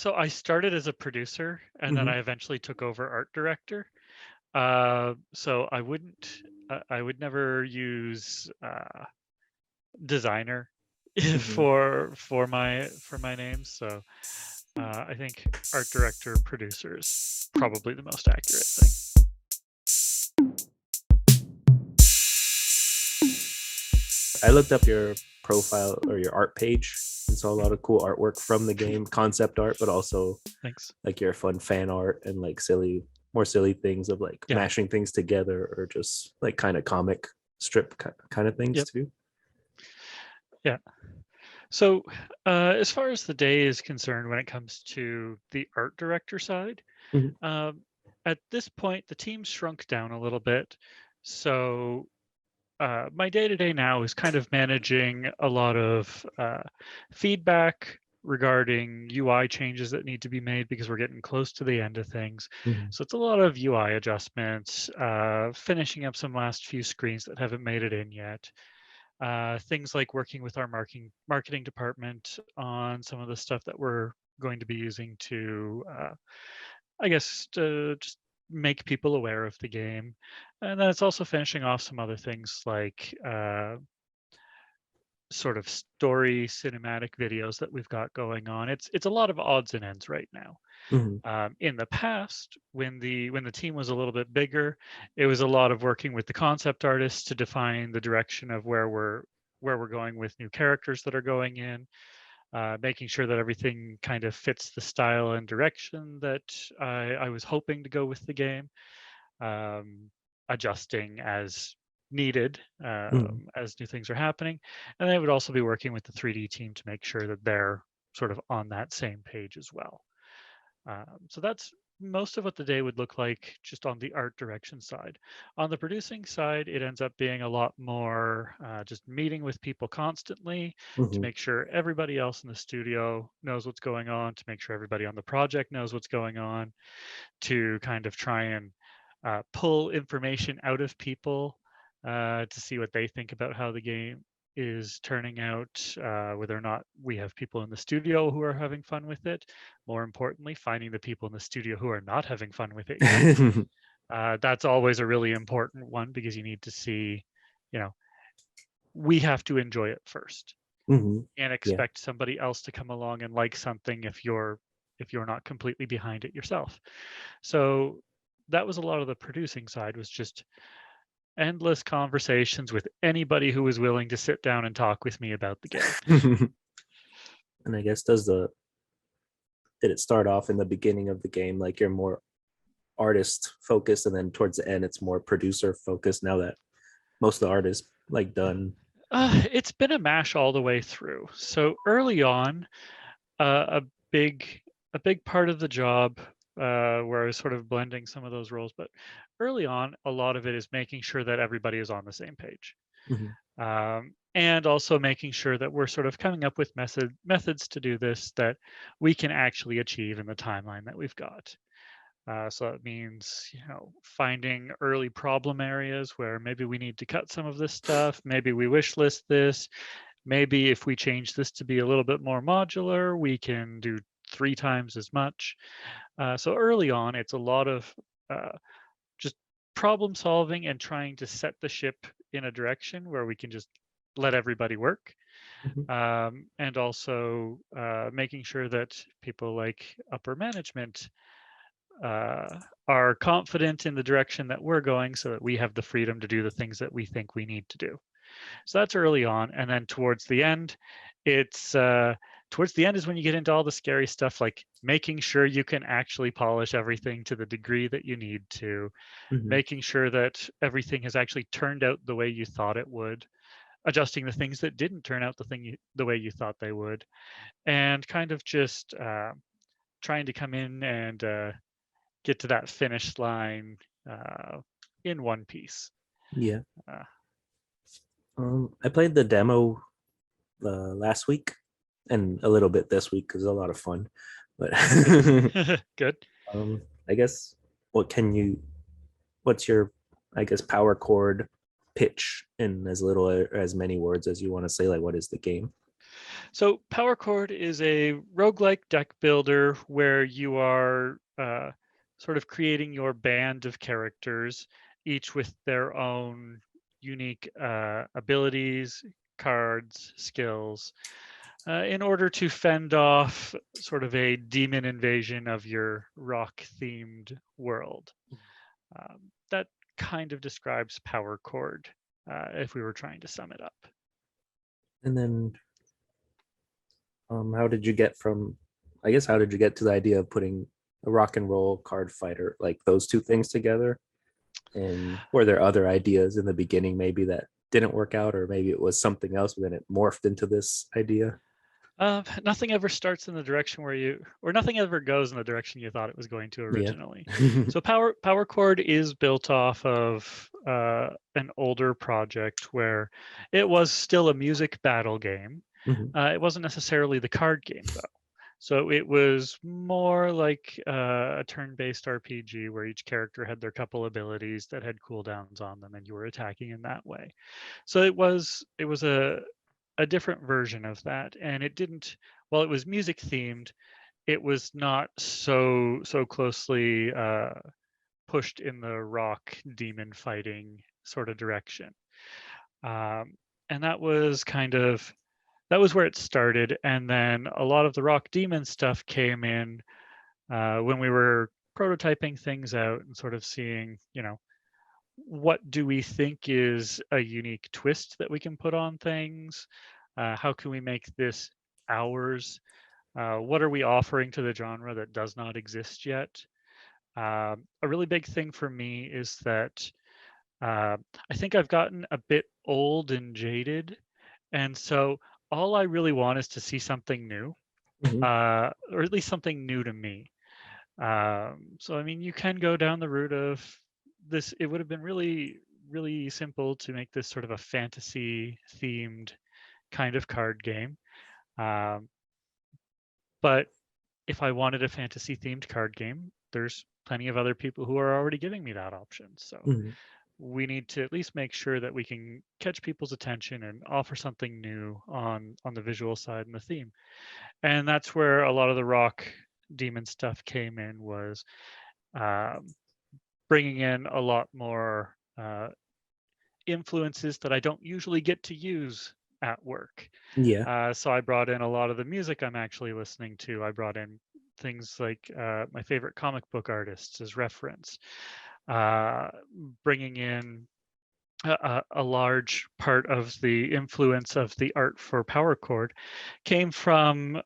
So I started as a producer, and then Hmm. I eventually took over art director. So I would never use designer Hmm. for my name. So I think art director producer is probably the most accurate thing. I looked up your profile or your art page and saw a lot of cool artwork from the game, concept art, but also Thanks. like your fun fan art and like more silly things of like Yeah. mashing things together or just like kind of comic strip kind of things Yep. too. Yeah. So as far as the day is concerned, when it comes to the art director side, Hmm. um, at this point the team's shrunk down a little bit. So my day to day now is kind of managing a lot of feedback regarding UI changes that need to be made because we're getting close to the end of things. Hmm. So it's a lot of UI adjustments, finishing up some last few screens that haven't made it in yet. Things like working with our marketing department on some of the stuff that we're going to be using to I guess to just make people aware of the game. And then it's also finishing off some other things like sort of story cinematic videos that we've got going on. It's a lot of odds and ends right now. Hmm. In the past, when the team was a little bit bigger, it was a lot of working with the concept artists to define the direction of where we're going with new characters that are going in, making sure that everything kind of fits the style and direction that I was hoping to go with the game, um, adjusting as needed Hmm. as new things are happening. And they would also be working with the 3D team to make sure that they're sort of on that same page as well. So that's most of what the day would look like just on the art direction side. On the producing side, it ends up being a lot more just meeting with people constantly to Hmm. make sure everybody else in the studio knows what's going on, to make sure everybody on the project knows what's going on, to kind of try and pull information out of people to see what they think about how the game is turning out, whether or not we have people in the studio who are having fun with it. More importantly, finding the people in the studio who are not having fun with it yet. That's always a really important one because you need to see, you know, we have to enjoy it first Hmm. and Yeah. expect somebody else to come along and like something if you're not completely behind it yourself. So that was a lot of the producing side, was just endless conversations with anybody who was willing to sit down and talk with me about the game. And I guess did it start off in the beginning of the game like you're more artist focused and then towards the end it's more producer focused now that most of the art is like done? It's been a mash all the way through. So early on, a big a big part of the job where I was sort of blending some of those roles, but early on, a lot of it is making sure that everybody is on the same page. Hmm. And also making sure that we're sort of coming up with methods to do this that we can actually achieve in the timeline that we've got. So it means, finding early problem areas where maybe we need to cut some of this stuff. Maybe we wish list this. Maybe if we change this to be a little bit more modular, we can do 3 times as much. So early on, it's a lot of just problem solving and trying to set the ship in a direction where we can just let everybody work. Hmm. And also making sure that people like upper management are confident in the direction that we're going so that we have the freedom to do the things that we think we need to do. So that's early on. And then it's towards the end is when you get into all the scary stuff, like making sure you can actually polish everything to the degree that you need to, Hmm. making sure that everything has actually turned out the way you thought it would, adjusting the things that didn't turn out the way you thought they would, and kind of just trying to come in and get to that finish line uh, in one piece. Yeah. Uh, I played the demo last week and a little bit this week because it's a lot of fun. But good. I guess what can you? What's your, I guess, power chord pitch in as little or as many words as you want to say? Like, what is the game? So Power Chord is a roguelike deck builder where you are sort of creating your band of characters, each with their own unique abilities, cards, skills, in order to fend off sort of a demon invasion of your rock-themed world. That kind of describes Power Chord, if we were trying to sum it up. And then how did you get from, I guess, how did you get to the idea of putting a rock and roll card fighter, like those two things together? And were there other ideas in the beginning maybe that didn't work out, or maybe it was something else, but then it morphed into this idea? Nothing ever starts in the direction where you, or nothing ever goes in the direction you thought it was going to Yeah. originally. So Power Chord is built off of an older project where it was still a music battle game. Mhm. It wasn't necessarily the card game though. So it was more like a turn-based RPG where each character had their couple abilities that had cooldowns on them, and you were attacking in that way. So it was a different version of that, and it didn't, while it was music themed, it was not so closely pushed in the rock demon fighting sort of direction. And that was kind of, that was where it started, and then a lot of the rock demon stuff came in when we were prototyping things out and sort of seeing, what do we think is a unique twist that we can put on things? How can we make this ours? What are we offering to the genre that does not exist yet? A really big thing for me is that uh, I think I've gotten a bit old and jaded. And so all I really want is to see something new, Mhm. or at least something new to me. So, I mean, you can go down the route of this. It would have been really simple to make this sort of a fantasy themed kind of card game. Um, but if I wanted a fantasy themed card game, there's plenty of other people who are already giving me that option. So Mhm. we need to at least make sure that we can catch people's attention and offer something new on the visual side and the theme. And that's where a lot of the rock demon stuff came in, was um, bringing in a lot more influences that I don't usually get to use at work. Yeah. So I brought in a lot of the music I'm actually listening to. I brought in things like my favorite comic book artists as reference, uh, bringing in a large part of the influence of the art for Power Chord came from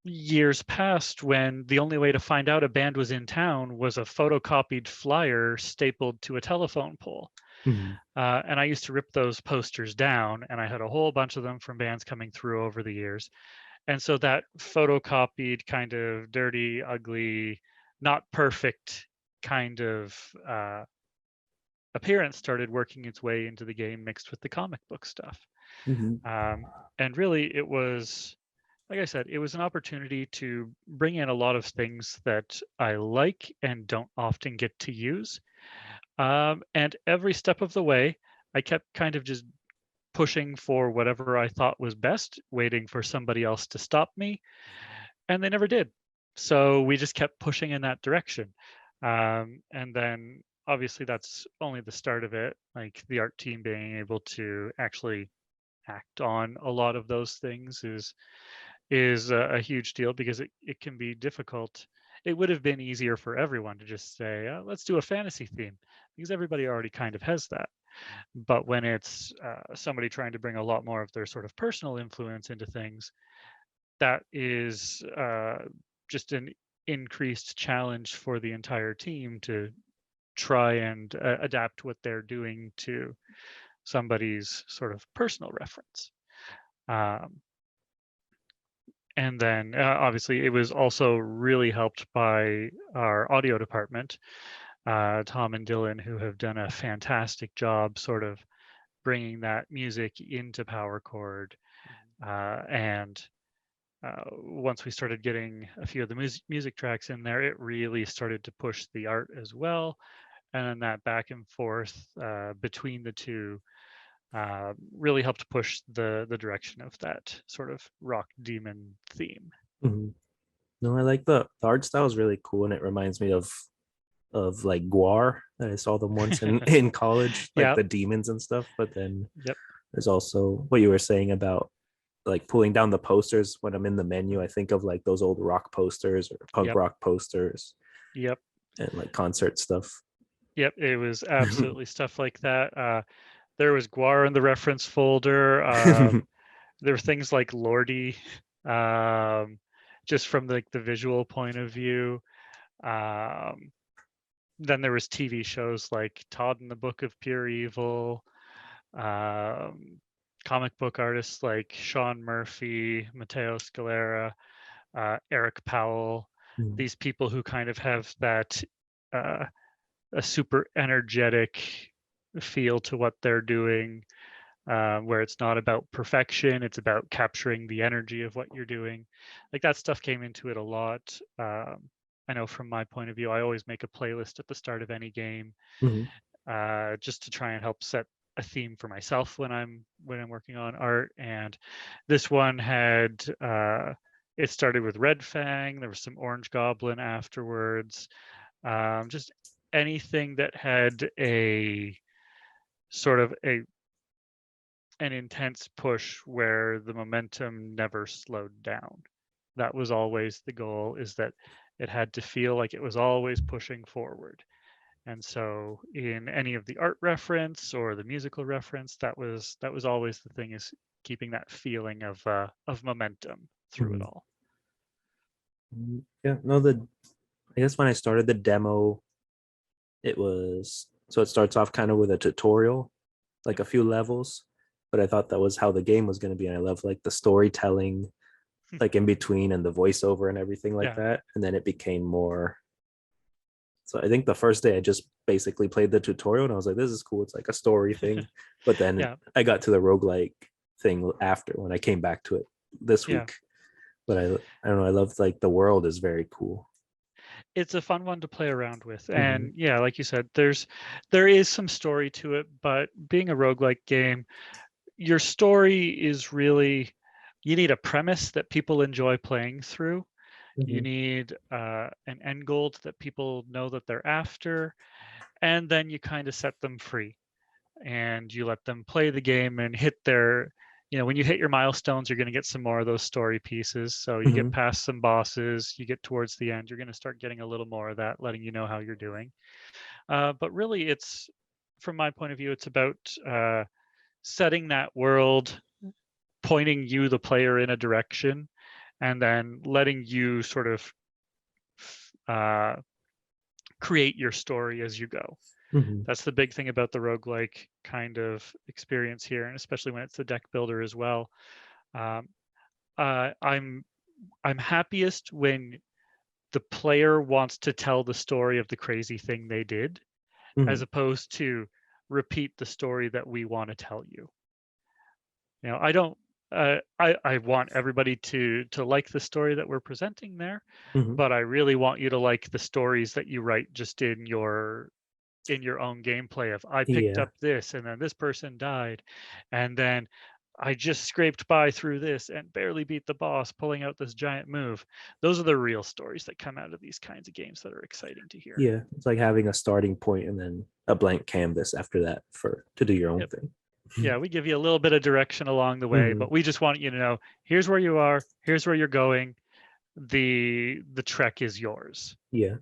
years past, when the only way to find out a band was in town was a photocopied flyer stapled to a telephone pole. Mhm. And I used to rip those posters down, and I had a whole bunch of them from bands coming through over the years. And so that photocopied, kind of dirty, ugly, not perfect kind of appearance started working its way into the game mixed with the comic book stuff. Mhm. Um, and really, it was, like I said, it was an opportunity to bring in a lot of things that I like and don't often get to use. And every step of the way, I kept kind of just pushing for whatever I thought was best, waiting for somebody else to stop me, and they never did. So we just kept pushing in that direction. And then obviously that's only the start of it, like the art team being able to actually act on a lot of those things is a huge deal, because it can be difficult. It would have been easier for everyone to just say, let's do a fantasy theme, because everybody already kind of has that. But when it's somebody trying to bring a lot more of their sort of personal influence into things, that is just an increased challenge for the entire team to try and adapt what they're doing to somebody's sort of personal reference. Um, and then obviously it was also really helped by our audio department, Tom and Dylan, who have done a fantastic job sort of bringing that music into Power Chord. And once we started getting a few of the music tracks in there, it really started to push the art as well. And then that back and forth between the two really helped push the direction of that sort of rock demon theme. Mhm. No, I like the art style is really cool, and it reminds me of like Guar that I saw them once in in college, like Yep, the demons and stuff. But then yep, there's also what you were saying about like pulling down the posters when I'm in the menu. I think of like those old rock posters or punk yep, rock posters yep, and like concert stuff. yep. It was absolutely stuff like that. There was Guar in the reference folder. There were things like Lordy, um, just from like the visual point of view. Um, then there was TV shows like Todd and the Book of Pure Evil, um, comic book artists like Sean Murphy, Matteo Scalera, Eric Powell. Mm, These people who kind of have that uh, a super energetic feel to what they're doing, where it's not about perfection, it's about capturing the energy of what you're doing. Like that stuff came into it a lot. I know from my point of view, I always make a playlist at the start of any game, mhm, just to try and help set a theme for myself when I'm working on art. And this one had it started with Red Fang. There was some Orange Goblin afterwards. Just anything that had a sort of an intense push where the momentum never slowed down. That was always the goal, is that it had to feel like it was always pushing forward. And so in any of the art reference or the musical reference, that was always the thing, is keeping that feeling of momentum through it mhm. all. Yeah, no, the I guess when I started the demo, it was so it starts off kind of with a tutorial, like Yep. a few levels, but I thought that was how the game was going to be. And I love like the storytelling, like in between and the voiceover and everything like Yeah. that. And then it became more. So I think the first day I just basically played the tutorial and I was like, this is cool. It's like a story thing. But then Yeah. I got to the roguelike thing after when I came back to it this Yeah. week. But I don't know, I love like the world is very cool. It's a fun one to play around with. Mm-hmm. And yeah, like you said, there is some story to it, but being a roguelike game, your story is really, you need a premise that people enjoy playing through. You Mm-hmm. need an end goal that people know that they're after, and then you kind of set them free and you let them play the game and hit their, when you hit your milestones, you're going to get some more of those story pieces. So you get Mm-hmm. past some bosses, you get towards the end, you're going to start getting a little more of that, letting you know how you're doing. But really, it's, from my point of view, it's about setting that world, pointing you, the player, in a direction, and then letting you sort of uh, create your story as you go. Mm-hmm. That's the big thing about the roguelike kind of experience here, and especially when it's the deck builder as well. Um, uh, I'm I'm happiest when the player wants to tell the story of the crazy thing they did, Mm-hmm. as opposed to repeat the story that we want to tell you. I don't. I want everybody to like the story that we're presenting there, Mm-hmm. but I really want you to like the stories that you write just in your own gameplay of, I picked Yeah. up this and then this person died, and then I just scraped by through this and barely beat the boss pulling out this giant move. Those are the real stories that come out of these kinds of games that are exciting to hear. Yeah. It's like having a starting point and then a blank canvas after that for to do your own Yep. thing. Yeah, we give you a little bit of direction along the way, Mm-hmm. but we just want you to know, here's where you are, here's where you're going. The trek is yours. Yeah.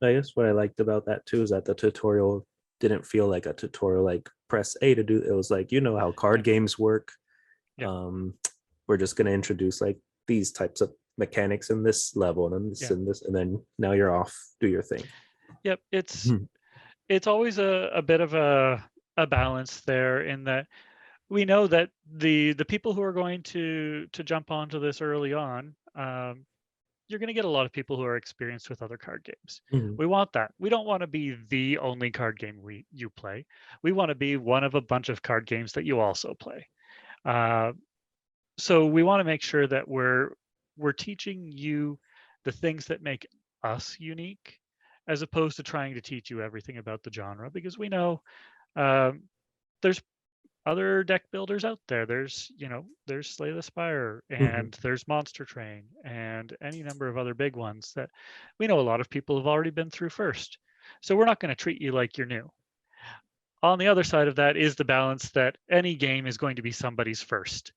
I guess what I liked about that too is that the tutorial didn't feel like a tutorial like press A to do it was like how Yeah. card games work. Yep. Um we're just gonna introduce like these types of mechanics in this level and this Yeah. and this and then now you're off, do your thing. Yep. It's always a bit of a balance there, in that we know that the people who are going to jump onto this early on, you're going to get a lot of people who are experienced with other card games. Mhm. We want that. We don't want to be the only card game you play. We want to be one of a bunch of card games that you also play. Uh, so we want to make sure that we're teaching you the things that make us unique, as opposed to trying to teach you everything about the genre, because we know um, there's other deck builders out there. There's Slay the Spire, Hmm. and there's Monster Train, and any number of other big ones that we know a lot of people have already been through first. So we're not going to treat you like you're new. On the other side of that is the balance that any game is going to be somebody's first.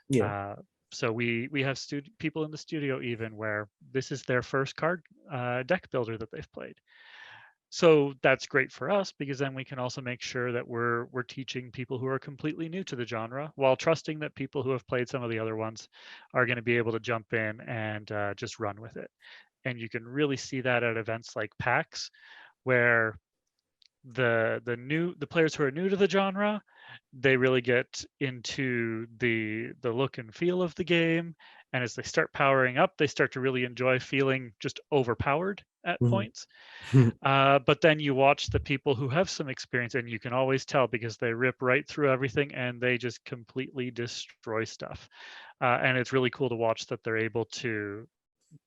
Yeah. Uh, so we have people in the studio even where this is their first card deck builder that they've played. So that's great for us because then we can also make sure that we're teaching people who are completely new to the genre while trusting that people who have played some of the other ones are going to be able to jump in and just run with it. And you can really see that at events like PAX, where the players who are new to the genre, they really get into the look and feel of the game, and as they start powering up, they start to really enjoy feeling just overpowered at Hmm. points. But then you watch the people who have some experience, and you can always tell because they rip right through everything and they just completely destroy stuff. And it's really cool to watch that they're able to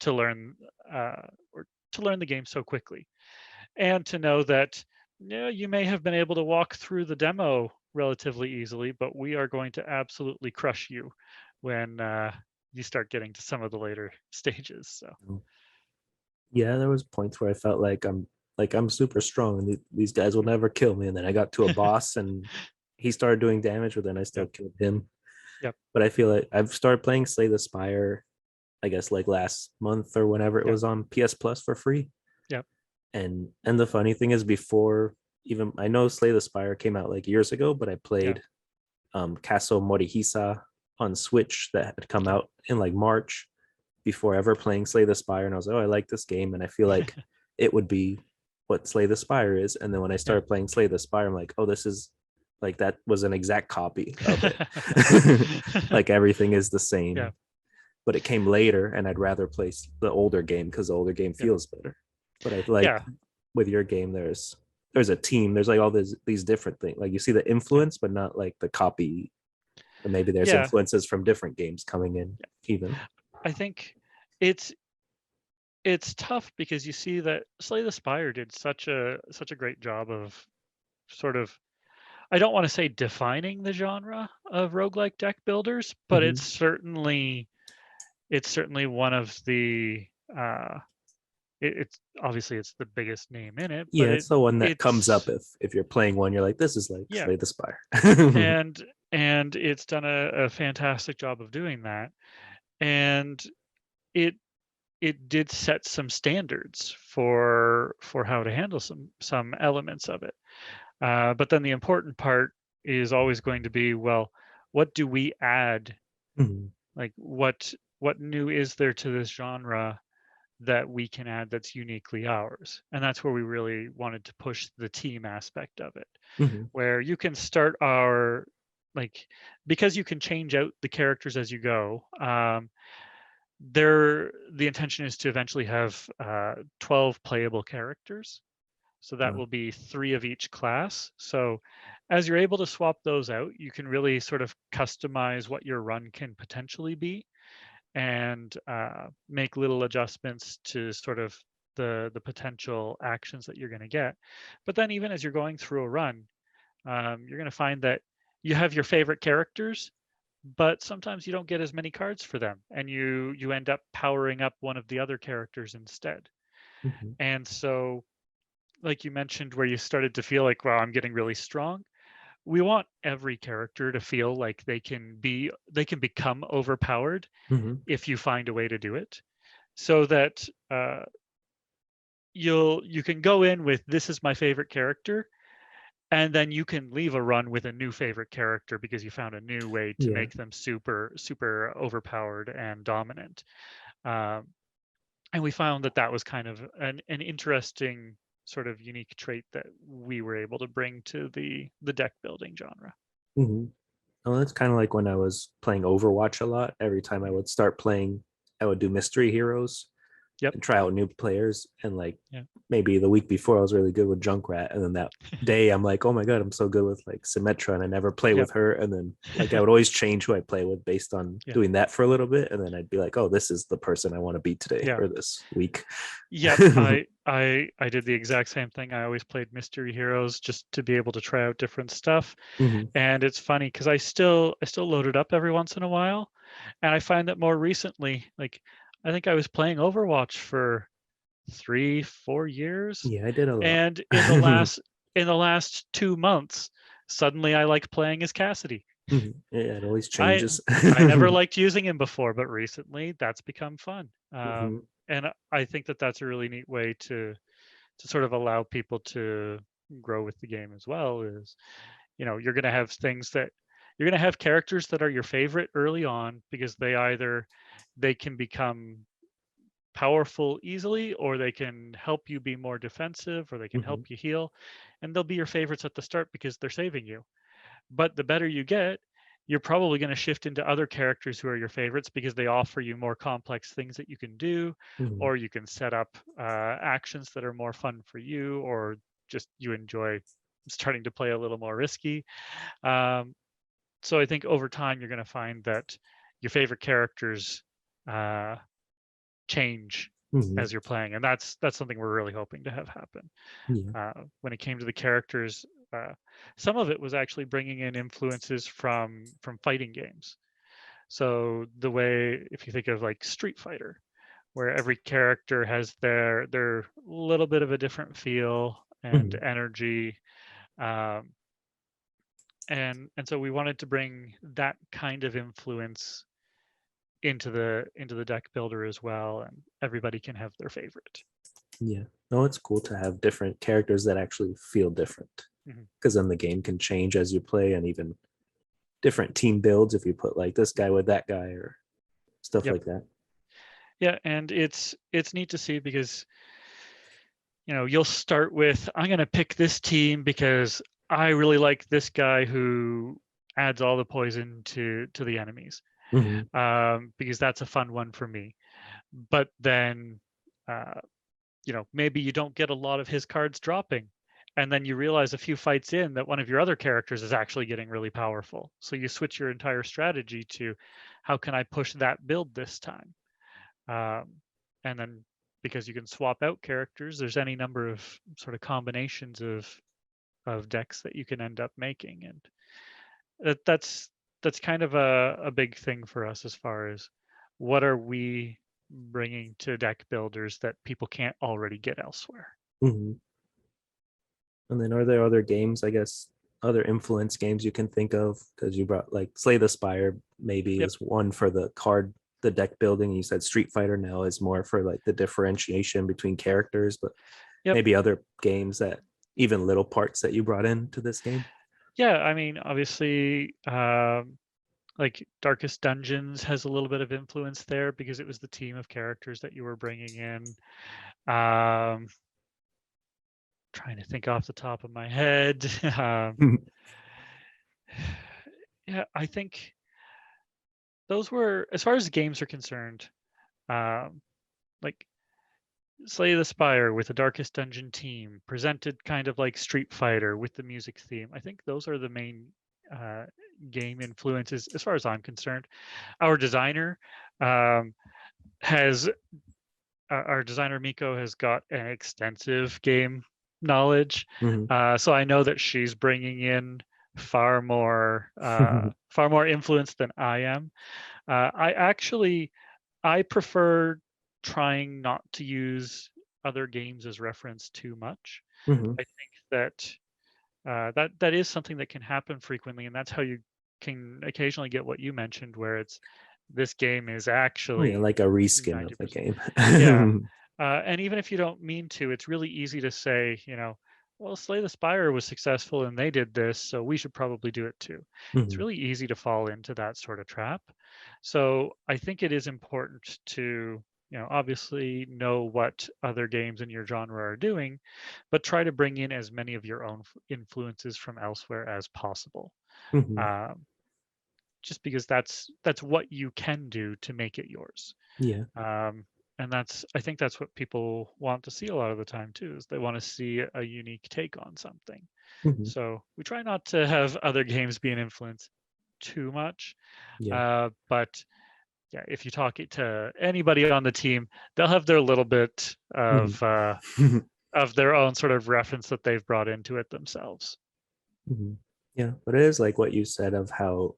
learn or to learn the game so quickly, and to know that you may have been able to walk through the demo relatively easily, but we are going to absolutely crush you when you start getting to some of the later stages. So Yeah, there was points where I felt like I'm super strong and these guys will never kill me. And then I got to a boss and he started doing damage, but then I still yep, killed him. yep, But I feel like I've started playing Slay the Spire, I guess like last month or whenever it yep, was on PS Plus for free. yep, And the funny thing is, before even I know Slay the Spire came out like years ago, but I yep, played Castle Morihisa on Switch that had come yep. out in like March before ever playing Slay the Spire, and I was like, oh, I like this game, and I feel like it would be what Slay the Spire is. And then when I Yeah. started playing Slay the Spire, I'm like, oh, this is like that was an exact copy of it. Like everything is the Yeah, same, but it came later, and I'd rather play the older game because the older game yeah, feels better. But I like yeah, with your game, there's a team. There's like all these different things. Like you see the yeah, influence, but not like the copy. Or maybe there's yeah. influences from different games coming in, even. I think it's it's tough because you see that Slay the Spire did such a great job of sort of, I don't want to say defining the genre of roguelike deck builders, but Hmm. it's certainly one of the uh it's obviously it's the biggest name in it, but Yeah, it's the one that comes up it's if you're playing one, you're like, this is like yeah, Slay the Spire. and and it's done a fantastic job of doing that. And it it did set some standards for how to handle some elements of it. But then the important part is always going to be, well, what do we add? Mhm. Like what new is there to this genre that we can add that's uniquely ours? And that's where we really wanted to push the team aspect of it, Mhm. where you can start our like because you can change out the characters as you go. The intention is to eventually have 12 playable characters. So that Wow. will be 3 of each class. So as you're able to swap those out, you can really sort of customize what your run can potentially be, and make little adjustments to sort of the potential actions that you're going to get. But then even as you're going through a run, you're going to find that you have your favorite characters, but sometimes you don't get as many cards for them, and you end up powering up one of the other characters instead. Mhm. And so, like you mentioned, where you started to feel like, wow, I'm getting really strong, we want every character to feel like they can become overpowered Mhm. if you find a way to do it, so that you can go in with, this is my favorite character, and then you can leave a run with a new favorite character because you found a new way to Yeah. make them super overpowered and dominant. um, and we found that that was kind of an interesting sort of unique trait that we were able to bring to the deck building genre. Mhm. Well, that's kind of like when I was playing Overwatch a lot. Every time I Mm, would start playing, I would do mystery heroes. Yep. and try out new players. And like Yeah. maybe the week before I was really good with Junkrat, and then that day I'm like, oh my god, I'm so good with like Symmetra, and I never play Yep. with her. And then like I would always change who I play with based on Yeah. doing that for a little bit, and then I'd be like, oh, this is the person I want to beat today Yeah. or this week. Yep. I did the exact same thing. I always played mystery heroes just to be able to try out different stuff. Mhm. And it's funny because I still load it up every once in a while. And I find that more recently, like I think I was playing Overwatch for 3, 4 years. Yeah, I did a lot. And in the last 2 months, suddenly I like playing as Cassidy. Yeah, it always I changes. I never liked using him before, but recently that's become fun. Hmm. And I think that that's a really neat way to sort of allow people to grow with the game as well. Is you're going to have things that you're going to have characters that are your favorite early on because they can become powerful easily, or they can help you be more defensive, or they can Hmm. help you heal, and they'll be your favorites at the start because they're saving you. But the better you get, you're probably going to shift into other characters who are your favorites because they offer you more complex things that you can do, Hmm. or you can set up actions that are more fun for you, or just you enjoy starting to play a little more risky. Um, so I think over time you're going to find that your favorite characters uh, change Hmm. as you're playing, and that's something we're really hoping to have happen. Yeah. When it came to the characters, some of it was actually bringing in influences from fighting games. So the way, if you think of like Street Fighter, where every character has their little bit of a different feel and Hmm. energy, um, and so we wanted to bring that kind of influence into the deck builder as well, and everybody can have their favorite. Yeah. No, it's cool to have different characters that actually feel different, Mhm. because then the game can change as you play, and even different team builds if you put like this guy with that guy or stuff Yep. like that. Yeah, and it's neat to see because you'll start with, I'm going to pick this team because I really like this guy who adds all the poison to the enemies, Hmm. because that's a fun one for me. But then uh, maybe you don't get a lot of his cards dropping, and then you realize a few fights in that one of your other characters is actually getting really powerful, so you switch your entire strategy to, how can I push that build this time? And then, because you can swap out characters, there's any number of sort of combinations of decks that you can end up making, and that's kind of a big thing for us as far as what are we bringing to deck builders that people can't already get elsewhere. Hmm. And then are there other games, I guess, other influence games you can think of? Because you brought like Slay the Spire, maybe Yep. is one for the card, the deck building. You said Street Fighter now is more for like the differentiation between characters, but Yep. maybe other games that even little parts that you brought into this game. Yeah, I mean, obviously, like Darkest Dungeons has a little bit of influence there because it was the team of characters that you were bringing in. Um, Trying to think off the top of my head. Yeah, I think those were, as far as games are concerned, um, like Slay the Spire with the Darkest Dungeon team, presented kind of like Street Fighter with the music theme. I think those are the main uh, game influences as far as I'm concerned. Our designer um, has our designer Miko has got an extensive game knowledge, Hmm. so I know that she's bringing in far more influence than I am. I prefer trying not to use other games as reference too much. Hmm. I think that is something that can happen frequently, and that's how you can occasionally get what you mentioned, where it's, this game is Oh yeah, actually like a reskin of the 90%. game. Yeah. And even if you don't mean to, it's really easy to say, well, Slay the Spire was successful and they did this, so we should probably do it too. It's Hmm. really easy to fall into that sort of trap. So I think it is important to, obviously know what other games in your genre are doing, but try to bring in as many of your own influences from elsewhere as possible. Hmm. Um, just because that's what you can do to make it yours. Yeah. Um, and I think that's what people want to see a lot of the time too, is they want to see a unique take on something. Mhm. So we try not to have other games be an influence too much. Yeah. But yeah, if you talk it to anybody on the team, they'll have their little bit Mhm. of their own sort of reference that they've brought into it themselves. Mhm. Yeah, but it is like what you said of how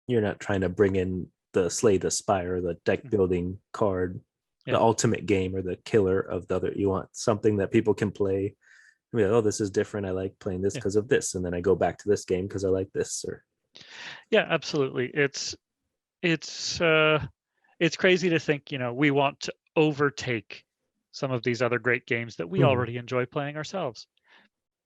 you're not trying to bring in the Slay the Spire or the deck Mhm. building card, the Yeah. ultimate game or the killer of the other. You want something that people can play. I mean, oh, this is different. I like playing this Yeah. because of this, and then I go back to this game because I like this. Or Yeah, absolutely. It's it's crazy to think, we want to overtake some of these other great games that we Mhm. already enjoy playing ourselves.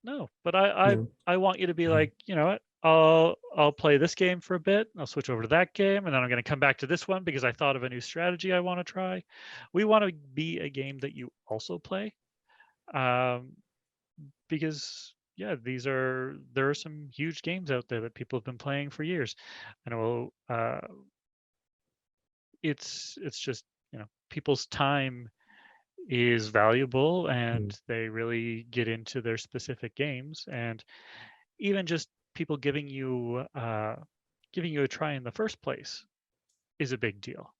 No, but I Yeah. I want you to be like, you know what? I'll play this game for a bit. I'll switch over to that game, and then I'm going to come back to this one because I thought of a new strategy I want to try. We want to be a game that you also play, um, because yeah, there are some huge games out there that people have been playing for years. I know it's just people's time is valuable, Mhm. and they really get into their specific games, and even just people giving you a try in the first place is a big deal.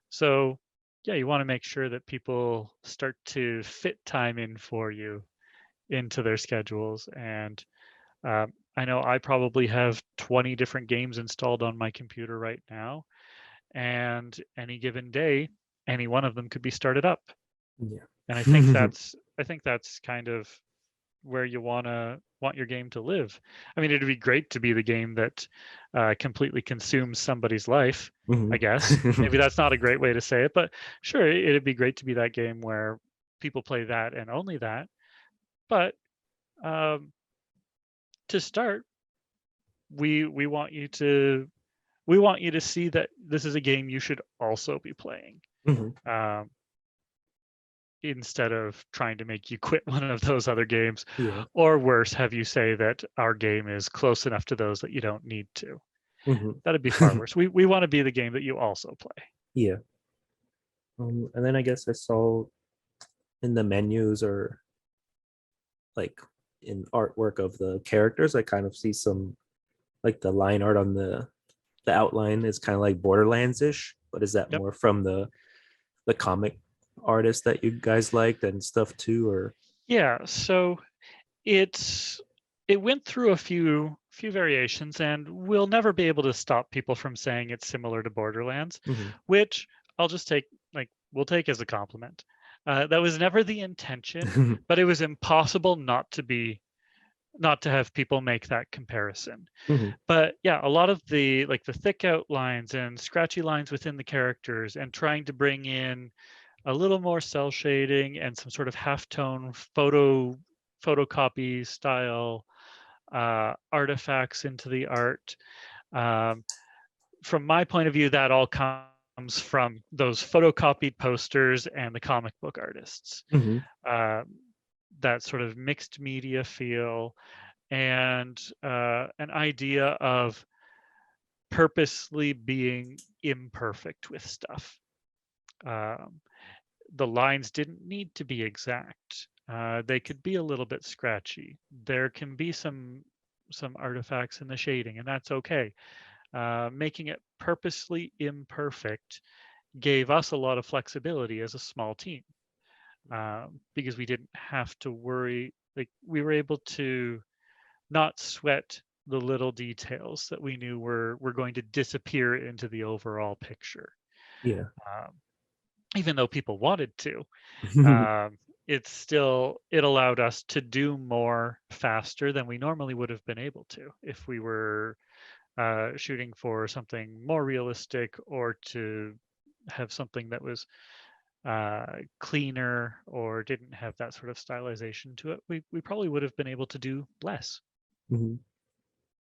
So yeah, you want to make sure that people start to fit time in for you into their schedules. And I know I probably have 20 different games installed on my computer right now, and any given day, any one of them could be started up. Yeah. And I think that's kind of where you want your game to live. I mean, it'd be great to be the game that completely consumes somebody's life, I Mhm. guess. Maybe that's not a great way to say it, but sure, it'd be great to be that game where people play that and only that. But um, to start, we want you to see that this is a game you should also be playing. Mhm. Um, Instead of trying to make you quit one of those other games, Yeah. or worse, have you say that our game is close enough to those that you don't need to. Mhm. That'd be far worse. We want to be the game that you also play. Yeah. And then I guess I saw in the menus or like in artwork of the characters, I kind of see some like the line art on the outline is kind of like Borderlands ish, but is that Yep. more from the comic artist that you guys liked and stuff too, or? Yeah. So it's it went through a few variations, and we'll never be able to stop people from saying it's similar to Borderlands, Mhm. which I'll just take we'll take as a compliment. That was never the intention, but it was impossible not to have people make that comparison. Mhm. But yeah, a lot of the thick outlines and scratchy lines within the characters, and trying to bring in a little more cell shading and some sort of halftone photocopy style artifacts into the art. Um, from my point of view, that all comes from those photocopied posters and the comic book artists. Mhm. Um, that sort of mixed media feel, and an idea of purposely being imperfect with stuff. Um, the lines didn't need to be exact. They could be a little bit scratchy. There can be some artifacts in the shading, and that's okay. Making it purposely imperfect gave us a lot of flexibility as a small team, because we didn't have to worry. Like, we were able to not sweat the little details that we knew were going to disappear into the overall picture. Yeah. Um, Even though people wanted to, um, it allowed us to do more faster than we normally would have been able to if we were shooting for something more realistic, or to have something that was cleaner or didn't have that sort of stylization to it. We probably would have been able to do less. Mhm.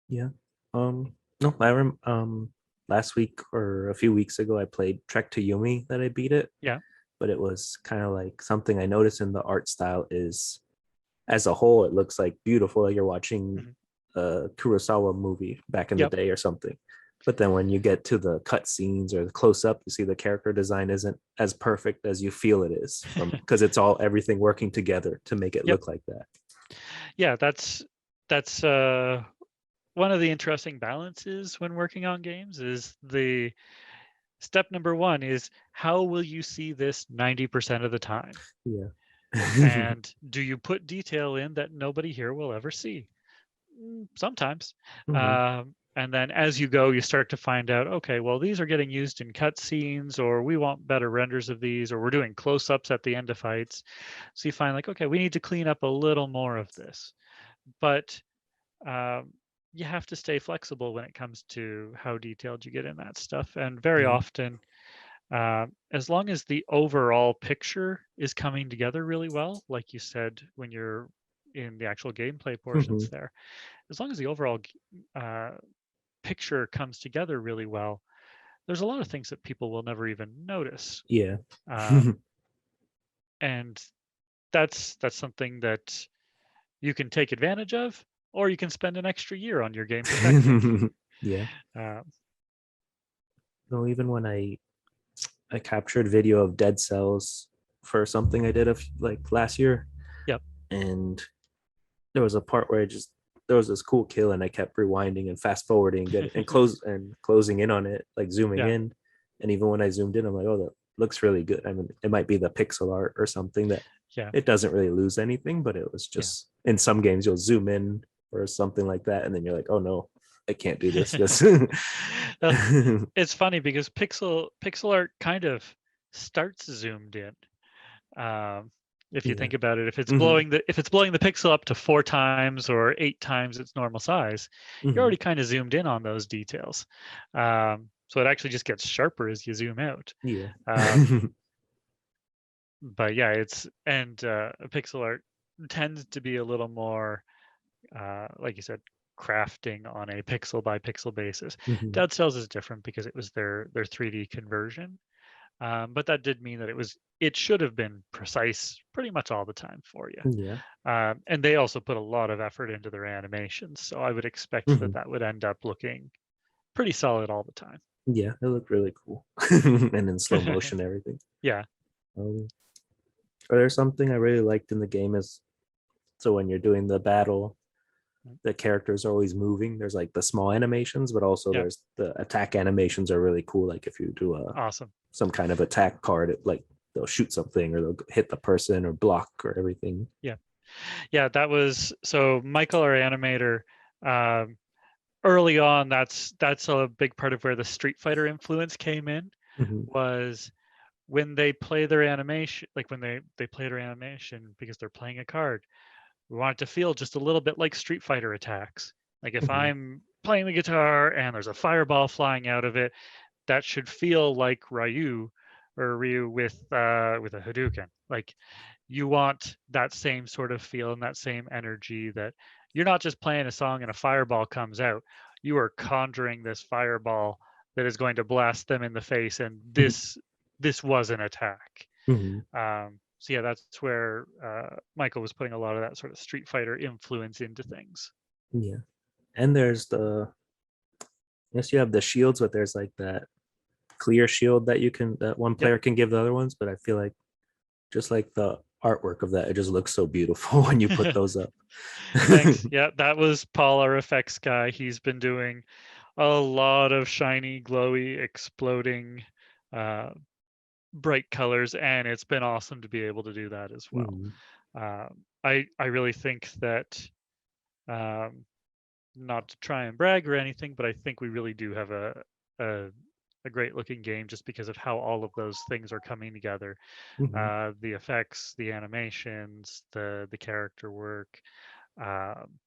Yeah. No, last week or a few weeks ago I played Trek to Yomi that I beat it, Yeah. but it was kind of like something I noticed in the art style is as a whole it looks like beautiful, like you're watching Mhm. a Kurosawa movie back in the Yep. day or something. But then when you get to the cut scenes or the close up, you see the character design isn't as perfect as you feel it is from because it's all everything working together to make it Yep. look like that. Yeah, that's one of the interesting balances when working on games is the step number one is how will you see this 90% of the time? Yeah. And do you put detail in that nobody here will ever see? Sometimes. Hmm. And then as you go, you start to find out, okay, well, these are getting used in cutscenes, or we want better renders of these, or we're doing close-ups at the end of fights. So you find like, okay, we need to clean up a little more of this. But um, you have to stay flexible when it comes to how detailed you get in that stuff. And very Yeah. often, as long as the overall picture is coming together really well, like you said, when you're in the actual gameplay Hmm. portions there, as long as the overall uh, picture comes together really well, there's a lot of things that people will never even notice. Yeah. Um, and that's something that you can take advantage of, or you can spend an extra year on your game perfecting. Yeah. Uh, No, even when I captured video of dead cells for something I did like last year, yep. and there was a part where I just there was this cool kill and I kept rewinding and fast forwarding and closing in on it, like zooming Yeah. in. And even when I zoomed in, I'm like, oh, that looks really good. I mean, it might be the pixel art or something that Yeah. it doesn't really lose anything, but it was Yeah. just in some games you'll zoom in or something like that, and then you're like, oh no, I can't do this. This Uh, it's funny because pixel art kind of starts zoomed in. Um, if you Yeah. think about it, Hmm. if it's blowing the pixel up to 4 times or 8 times its normal size, you're Hmm. already kind of zoomed in on those details. So it actually just gets sharper as you zoom out. Yeah. Um, but yeah, pixel art tends to be a little more, like you said, crafting on a pixel by pixel basis. Hmm. Dead Cells is different because it was their 3D conversion. But that did mean that it should have been precise pretty much all the time for you. Yeah. And they also put a lot of effort into their animations, so I would expect that Hmm. that would end up looking pretty solid all the time. Yeah, it looked really cool. And in slow motion, everything. Yeah, Um, or there's something I really liked in the game is so when you're doing the battle, the characters are always moving. There's like the small animations, but also yeah, there's the attack animations are really cool. Like if you do a awesome. some kind of attack card, like they'll shoot something or they'll hit the person or block or everything. Yeah, yeah. That was so Michael, our animator. Um, Early on, that's a big part of where the Street Fighter influence came in. Hmm. Was when they play their animation, like when they play their animation because they're playing a card. We want it to feel just a little bit like Street Fighter attacks. Like if Hmm. I'm playing the guitar and there's a fireball flying out of it, that should feel like Ryu with a Hadouken. Like you want that same sort of feel and that same energy that you're not just playing a song and a fireball comes out. You are conjuring this fireball that is going to blast them in the face, and this was an attack. Hmm. So yeah, that's where Michael was putting a lot of that sort of Street Fighter influence into things. Yeah. And there's the yes, you have the shields, but there's like that clear shield that one Yep. player can give the other ones. But I feel like just like the artwork of that, it just looks so beautiful when you put those up. Thanks. Yeah, that was Paul, our effects guy. He's been doing a lot of shiny, glowy, exploding, uh, bright colors, and it's been awesome to be able to do that as well. Mhm. I really think that um, not to try and brag or anything, but I think we really do have a, a great looking game just because of how all of those things are coming together. Mhm. The effects, the animations, the character work. Um,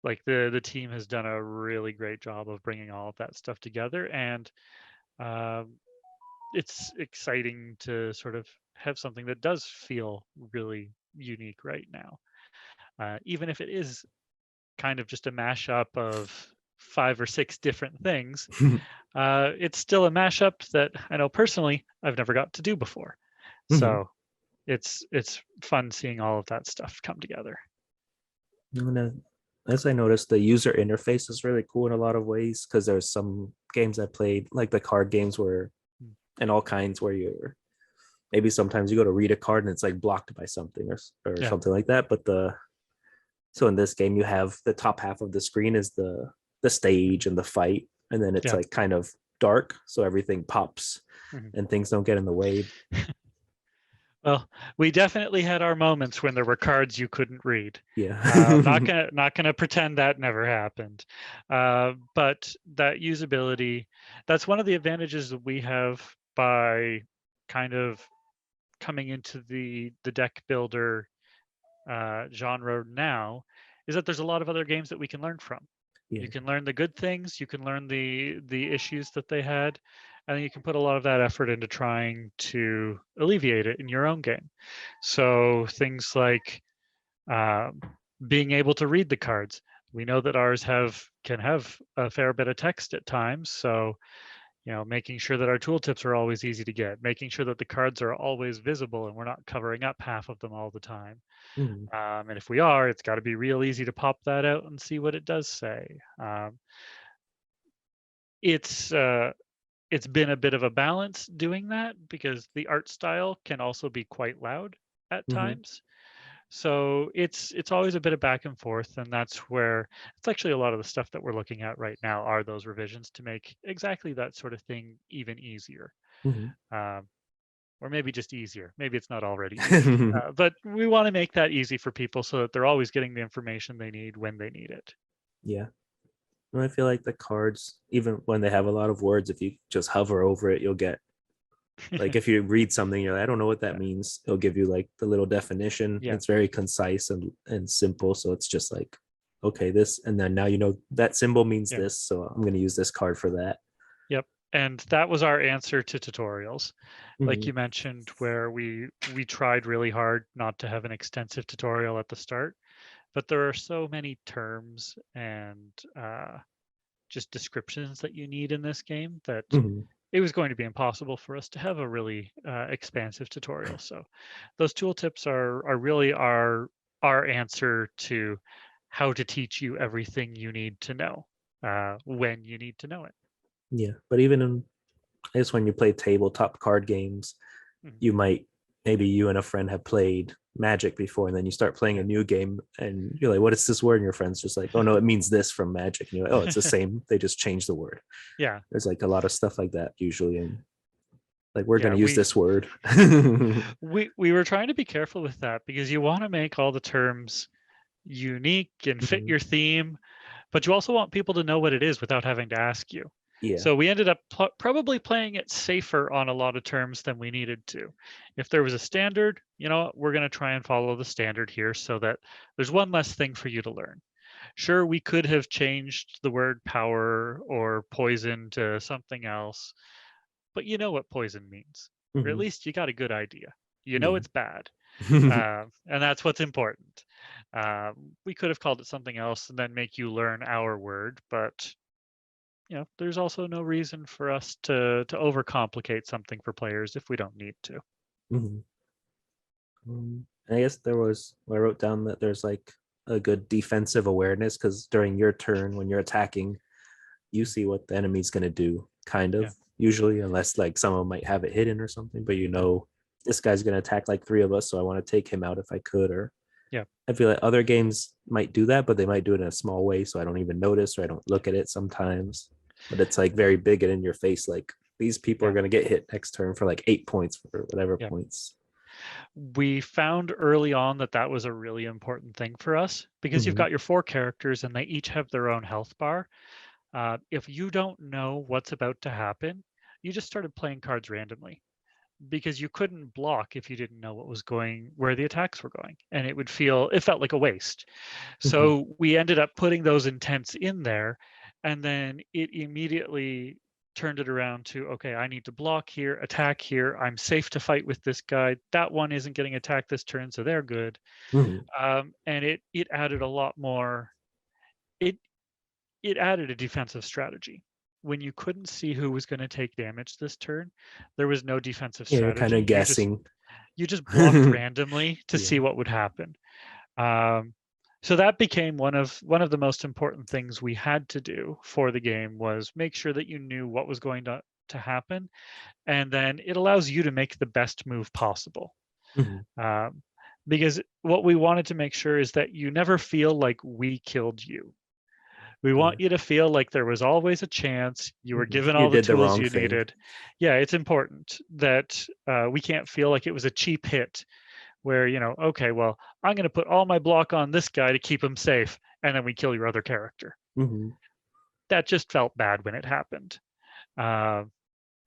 like the team has done a really great job of bringing all of that stuff together, and um, it's exciting to sort of have something that does feel really unique right now, even if it is kind of just a mashup of 5 or 6 different things. It's still a mashup that I know personally I've never got to do before. Mhm. So it's fun seeing all of that stuff come together. No, no. As I noticed, the user interface is really cool in a lot of ways because there's some games I played, like the card games, where Mm. and all kinds where you're maybe sometimes you go to read a card and it's like blocked by something or Yeah, something like that. But the so in this game you have the top half of the screen is the stage and the fight, and then it's yeah. like kind of dark, so everything pops Mhm. and things don't get in the way. Well, we definitely had our moments when there were cards you couldn't read. Yeah. Not gonna pretend that never happened, but that usability, that's one of the advantages that we have by kind of coming into the deck builder genre now, is that there's a lot of other games that we can learn from. You Yeah. can learn the good things, you can learn the issues that they had, and then you can put a lot of that effort into trying to alleviate it in your own game. So things like um, being able to read the cards. We know that ours can have a fair bit of text at times, so making sure that our tooltips are always easy to get, making sure that the cards are always visible and we're not covering up half of them all the time. Mhm. And if we are, it's got to be real easy to pop that out and see what it does say. It's it's been a bit of a balance doing that because the art style can also be quite loud at Mhm. times. So it's always a bit of back and forth, and that's where it's actually a lot of the stuff that we're looking at right now are those revisions to make exactly that sort of thing even easier. Mhm. Um, or maybe just easier. Maybe it's not already easy, but we want to make that easy for people so that they're always getting the information they need when they need it. Yeah. And I feel like the cards, even when they have a lot of words, if you just hover over it, you'll get like if you read something, you're like, I don't know what that Yeah, means. It'll give you like the little definition. yeah, It's very concise and simple. So it's just like, okay, this, and then now you know that symbol means yeah, this. So I'm gonna use this card for that. yep. And that was our answer to tutorials. Like Mhm. you mentioned, where we tried really hard not to have an extensive tutorial at the start, but there are so many terms and just descriptions that you need in this game that Mhm. it was going to be impossible for us to have a really expansive tutorial. So those tooltips are really our answer to how to teach you everything you need to know when you need to know it. Yeah. But even in, I guess when you play tabletop card games, Mhm. you might maybe you and a friend have played Magic before, and then you start playing a Yeah, new game, and you're like, "What is this word?" And your friend's just like, "Oh no, it means this from Magic." And you're like, "Oh, it's the same. They just changed the word." yeah, There's like a lot of stuff like that usually, and like we're yeah. gonna use this word. We were trying to be careful with that because you want to make all the terms unique and fit Mhm. your theme, but you also want people to know what it is without having to ask you. Yeah. So we ended up probably playing it safer on a lot of terms than we needed to. If there was a standard, we're going to try and follow the standard here so that there's one less thing for you to learn. Sure, we could have changed the word power or poison to something else, but you know what poison means, or at Mhm. least you got a good idea. You know Yeah. it's bad, and that's what's important. We could have called it something else and then make you learn our word, but there's also no reason for us to overcomplicate something for players if we don't need to. Mhm. I guess I wrote down that there's like a good defensive awareness because during your turn when you're attacking, you Mm. see what the enemy's gonna do, kind Yeah, of usually, unless like someone might have it hidden or something. But you yeah, know, this guy's gonna attack like three of us, so I want to take him out if I could. Or yeah, I feel like other games might do that, but they might do it in a small way, so I don't even notice or I don't look at it sometimes. But it's like very big and in your face, like these people are yeah, gonna get hit next turn for like 8 points for whatever yeah. points. We found early on that that was a really important thing for us because you've Hmm. got your four characters and they each have their own health bar. If you don't know what's about to happen, you just started playing cards randomly because you couldn't block if you didn't know where the attacks were going, and it felt like a waste. Hmm. So we ended up putting those intents in there, and then it immediately turned it around to, okay, I need to block here, attack here. I'm safe to fight with this guy. That one isn't getting attacked this turn, so they're good. Hmm. And it added a lot more. It it added a defensive strategy. When you couldn't see who was going to take damage this turn, there was no defensive Yeah, you're kind strategy. of guessing. You just blocked randomly to see Yeah. what would happen. Um, So that became one of the most important things we had to do for the game, was make sure that you knew what was going to happen, and then it allows you to make the best move possible. Mhm. Um, because what we wanted to make sure is that you never feel like we killed you. We Yeah. want you to feel like there was always a chance, you were Mhm. given You all the did the tools wrong you thing. needed. Yeah, it's important that we can't feel like it was a cheap hit where, okay, well, I'm going to put all my block on this guy to keep him safe, and then we kill your other character. Mhm. That just felt bad when it happened. Uh,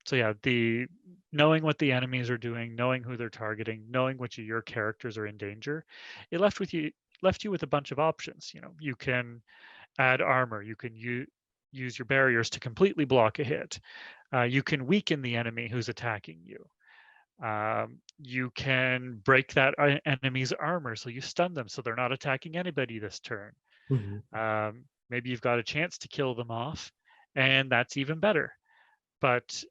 so yeah, the knowing what the enemies are doing, knowing who they're targeting, knowing which of your characters are in danger, it left you with a bunch of options. You can add armor, you can use your barriers to completely block a hit. You can weaken the enemy who's attacking you. You can break that enemy's armor, so you stun them, so they're not attacking anybody this turn. Mhm. Maybe you've got a chance to kill them off, and that's even better. But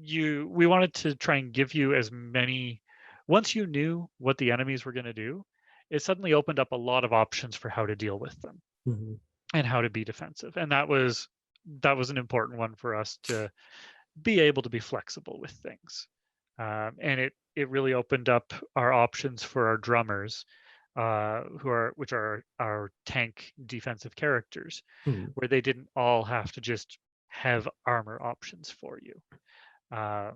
we wanted to try and give you as many. Once you knew what the enemies were going to do, it suddenly opened up a lot of options for how to deal with them Mhm. and how to be defensive. And that was an important one for us, to be able to be flexible with things. And it really opened up our options for our drummers, which are our tank defensive characters, Mhm. where they didn't all have to just have armor options for you. Uh,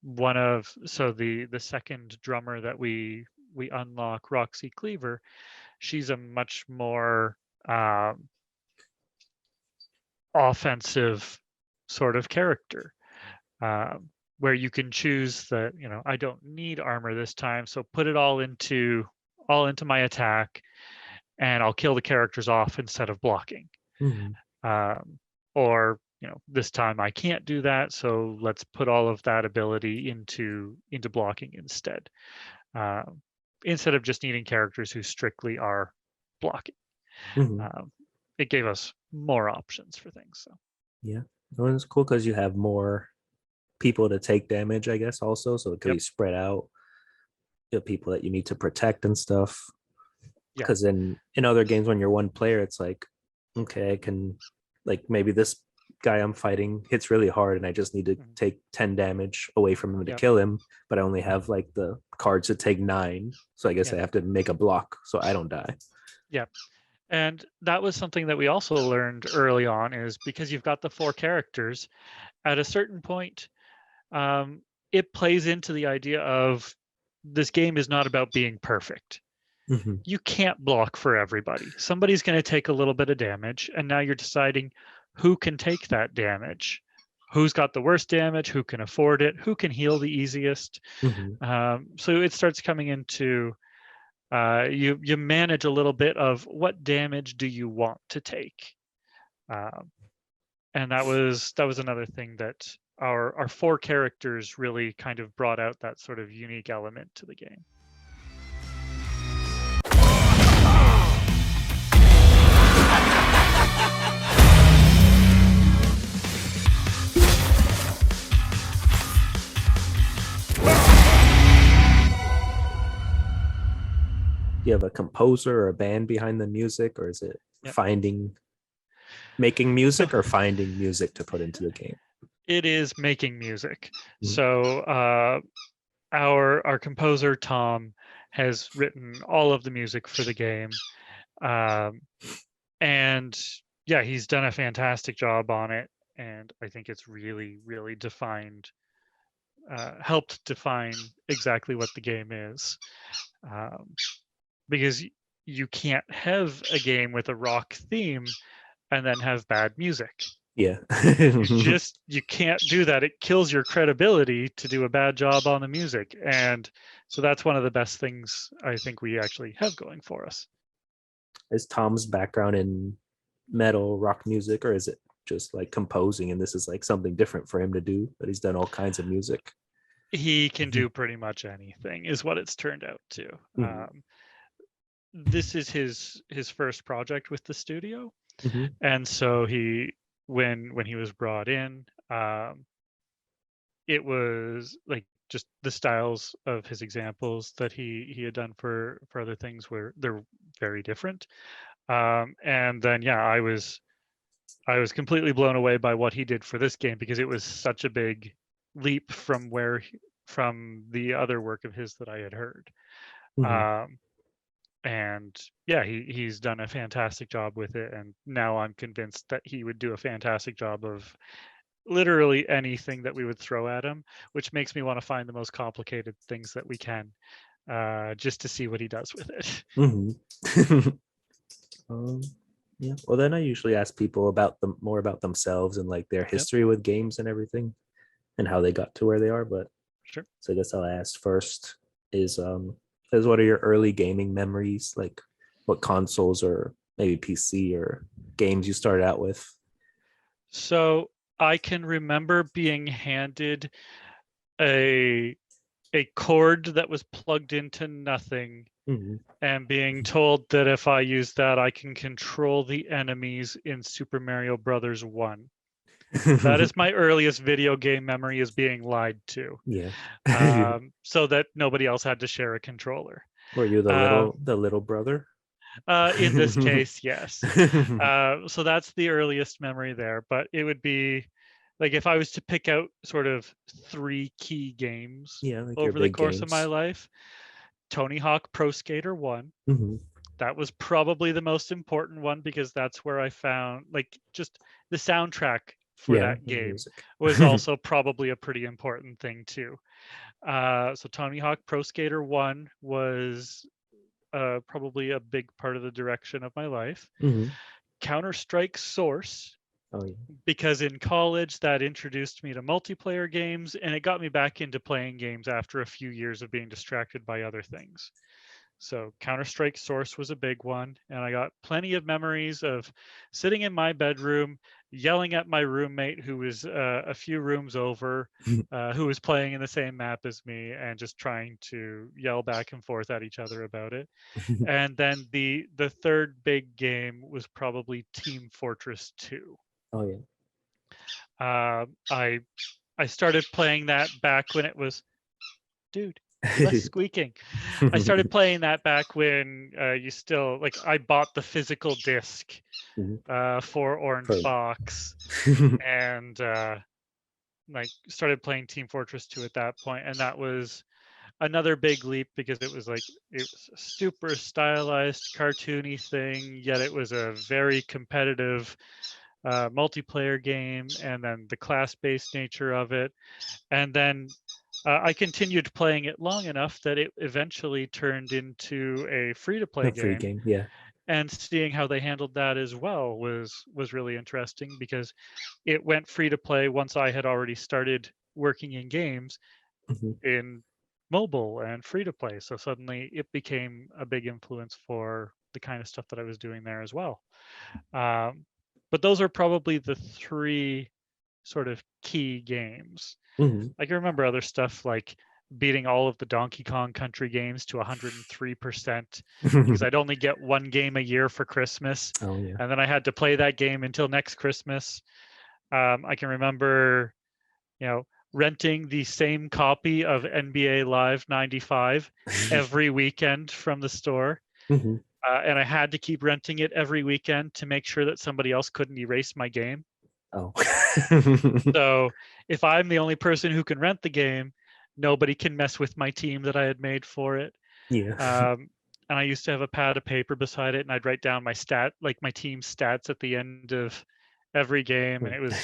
the second drummer that we unlock, Roxy Cleaver, she's a much more um, offensive sort of character, um, where you can choose that, I don't need armor this time, so put it all into my attack, and I'll kill the characters off instead of blocking. Mhm. Um, or this time I can't do that, so let's put all of that ability into blocking instead. Um, Instead of just needing characters who strictly are blocking. Mhm. Um, it gave us more options for things. So Yeah. Well, it's cool because you have more people to take damage, I guess, also. So it could yep, be spread out, the people that you need to protect and stuff. yeah, Because in other games, when you're one player, it's like, okay, I can, like, maybe this guy I'm fighting hits really hard and I just need to mhm, take 10 damage away from him to yep, kill him, but I only have like the cards to take 9. So I guess yeah, I have to make a block so I don't die. yeah. And that was something that we also learned early on, is because you've got the four characters, at a certain point, um, it plays into the idea of, this game is not about being perfect. Mhm. You can't block for everybody. Somebody's going to take a little bit of damage, and now you're deciding who can take that damage, who's got the worst damage, who can afford it, who can heal the easiest. Mhm. So it starts coming into, you manage a little bit of what damage do you want to take. Um, and that was another thing that our four characters really kind of brought out, that sort of unique element to the game. Do you have a composer or a band behind the music, or is it Yeah. making So music or finding music to put into the game? it is making music. Mhm. So our composer Tom has written all of the music for the game, um, and yeah, he's done a fantastic job on it. And I think it's really, really helped define exactly what the game is. Um, because you can't have a game with a rock theme and then have bad music. Yeah. You can't do that. It kills your credibility to do a bad job on the music. And so that's one of the best things I think we actually have going for us. Is Tom's background in metal rock music, or is it just like composing and this is like something different for him to do, but he's done all kinds of music? He can Mhm. do pretty much anything, is what it's turned out to. Mhm. This is his first project with the studio, Mhm. and so when he was brought in, it was like, just the styles of his examples that he had done for other things, where they're very different. And then yeah, I was completely blown away by what he did for this game because it was such a big leap from from the other work of his that I had heard. Mhm. Um, and yeah, he's done a fantastic job with it, and now I'm convinced that he would do a fantastic job of literally anything that we would throw at him, which makes me want to find the most complicated things that we can, just to see what he does with it. Mhm. um, yeah. Well, then I usually ask people about them more about themselves and like their Yep, history with games and everything, and how they got to where they are. But sure. so I guess I'll ask first is what are your early gaming memories? Like what consoles or maybe PC or games you started out with? So I can remember being handed a a cord that was plugged into nothing Mhm. and being told that if I use that, I can control the enemies in Super Mario Brothers 1. That is my earliest video game memory, is being lied to, Yeah. so that nobody else had to share a controller. Were you Uh, the little brother? in this case, yes. So that's the earliest memory there, but it would be like if I was to pick out sort of three key games Yeah, like your over the big course of my games. life. Tony Hawk Pro Skater 1. Mhm. That was probably the most important one because that's where I found like just the soundtrack for Yeah, that the game music. was also probably a pretty important thing too. So Tony Hawk Pro Skater 1 was probably a big part of the direction of my life. Mhm. Counter-Strike Source, Oh yeah. because in college that introduced me to multiplayer games and it got me back into playing games after a few years of being distracted by other things. So Counter-Strike Source was a big one, and I got plenty of memories of sitting in my bedroom, yelling at my roommate who was a few rooms over, who was playing in the same map as me, and just trying to yell back and forth at each other about it. And then the third big game was probably Team Fortress 2. Oh yeah. Uh, I I started playing that back when it was, dude, less squeaking. I started playing that back when you still like I bought the physical disc Mhm. for Orange For Box and like started playing Team Fortress 2 at that point, and that was another big leap because it was like it was a super stylized cartoony thing, yet it was a very competitive multiplayer game, and then the class-based nature of it, and then I continued playing it long enough that it eventually turned into a free-to-play a free game, game. Yeah. and seeing how they handled that as well was really interesting because it went free to play once I had already started working in games Mhm. in mobile and free to play. So suddenly it became a big influence for the kind of stuff that I was doing there as well. Um, but those are probably the three sort of key games. Mhm. I can remember other stuff like beating all of the Donkey Kong Country games to 103% because I'd only get one game a year for Christmas, Oh yeah. and then I had to play that game until next Christmas. I can remember, you know, renting the same copy of NBA Live 95 every weekend from the store. Mhm. And I had to keep renting it every weekend to make sure that somebody else couldn't erase my game. Oh. So if I'm the only person who can rent the game, nobody can mess with my team that I had made for it. Yeah. And I used to have a pad of paper beside it, and I'd write down like my team's stats at the end of every game. And it was,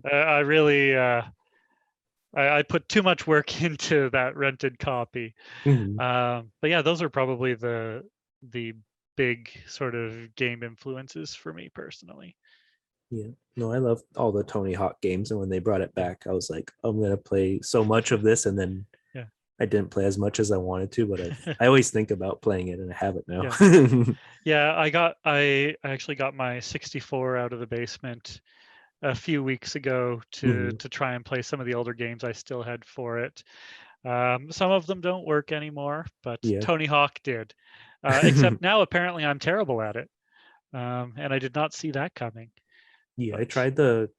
I really, I put too much work into that rented copy. Mhm. But yeah, those are probably the big sort of game influences for me personally. Yeah. No, I love all the Tony Hawk games, and when they brought it Yeah, back, I was like, I'm gonna play so much of this, and then yeah, I didn't play as much as I wanted to, but I always think about playing it, and I have it now. yeah. Yeah, I actually got my 64 out of the basement a few weeks ago Mhm. to try and play some of the older games I still had for it. Some of them don't work anymore, but Yeah. Tony Hawk did. Except now apparently I'm terrible at it, and I did not see that coming. Yeah, I But tried the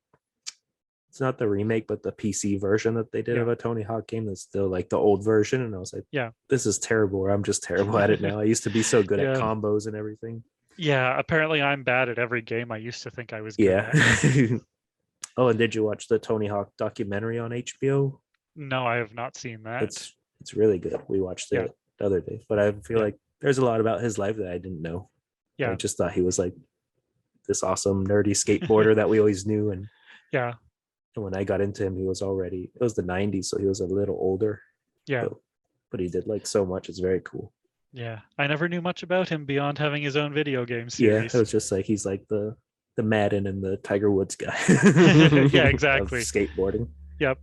it's not the remake, but the PC version that they did Yeah. of a Tony Hawk game. That's still like the old version, and I was like, Yeah. this is terrible. Or I'm just terrible at it now. I used to be so good at Yeah. combos and everything. Yeah. Apparently, I'm bad at every game I used to think I was good Yeah. at. Oh, and did you watch the Tony Hawk documentary on HBO? No, I have not seen that. It's really good. We watched Yeah. it the other day, but I feel Yeah. like there's a lot about his life that I didn't know. I Yeah. just thought he was like this awesome nerdy skateboarder that we always knew, Yeah. and when I got into him, he was already, it was the 90s, so he was a little older, Yeah. but but he did like so much. It's very cool. Yeah. I never knew much about him beyond having his own video game Yeah, it series. was just like he's like the Madden and the Tiger Woods guy Yeah, of exactly. skateboarding. Yep.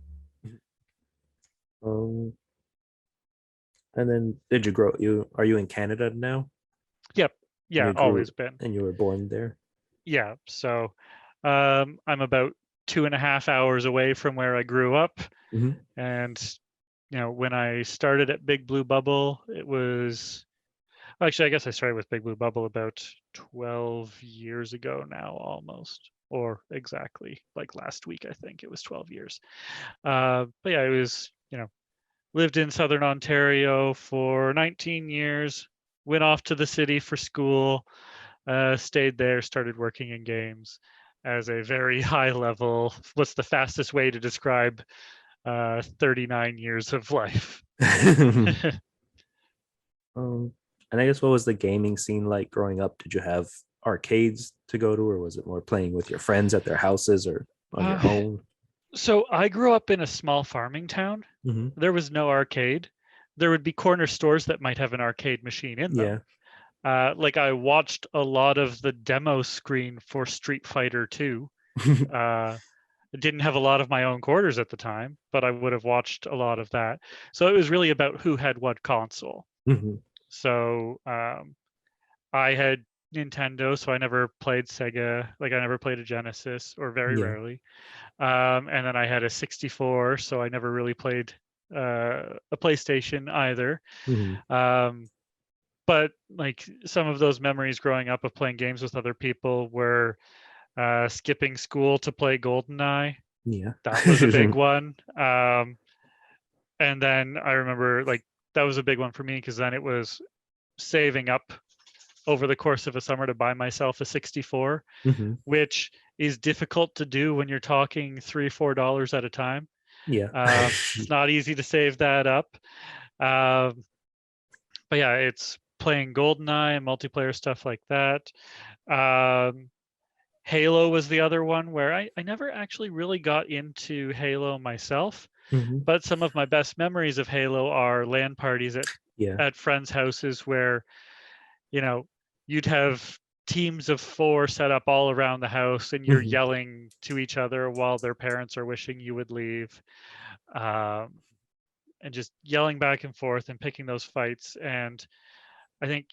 Um, and then did you grow? You are you in Canada now? Yep. And Yeah, you grew always been. and you were born there. Yeah. So I'm about 2.5 hours away from where I grew up. Mm-hmm. And, when I started at Big Blue Bubble, it was actually, I guess I started with Big Blue Bubble about 12 years ago now, almost, or exactly like last week, I think it was 12 years. But yeah, it was, lived in Southern Ontario for 19 years, went off to the city for school, stayed there, started working in games as a very high level. What's the fastest way to describe 39 years of life? um, and I guess what was the gaming scene like growing up? Did you have arcades to go to, or was it more playing with your friends at their houses or on your Uh, own? so I grew up in a small farming town. Mm-hmm. There was no arcade. There would be corner stores that might have an arcade machine in them. Yeah. Like I watched a lot of the demo screen for Street Fighter 2. Uh, I didn't have a lot of my own quarters at the time, but I would have watched a lot of that. So it was really about who had what console. Mm-hmm. So I had Nintendo, so I never played Sega. Like I never played a Genesis, or very Yeah. rarely. And then I had a 64, so I never really played a PlayStation either. Mm-hmm. Um, but like some of those memories growing up of playing games with other people were skipping school to play GoldenEye. Yeah. That was a big one. And then I remember like that was a big one for me because then it was saving up over the course of a summer to buy myself a 64, Mm-hmm. which is difficult to do when you're talking $3-4 at a time. Yeah. It's not easy to save that up. Um, but yeah, it's playing GoldenEye and multiplayer stuff like that. Um, Halo was the other one where I never actually really got into Halo myself, Mm-hmm. but some of my best memories of Halo are LAN parties Yeah. at friends' houses where, you know, you'd have teams of 4 set up all around the house and you're Mm-hmm. yelling to each other while their parents are wishing you would leave. Um, and just yelling back and forth and picking those fights. And I think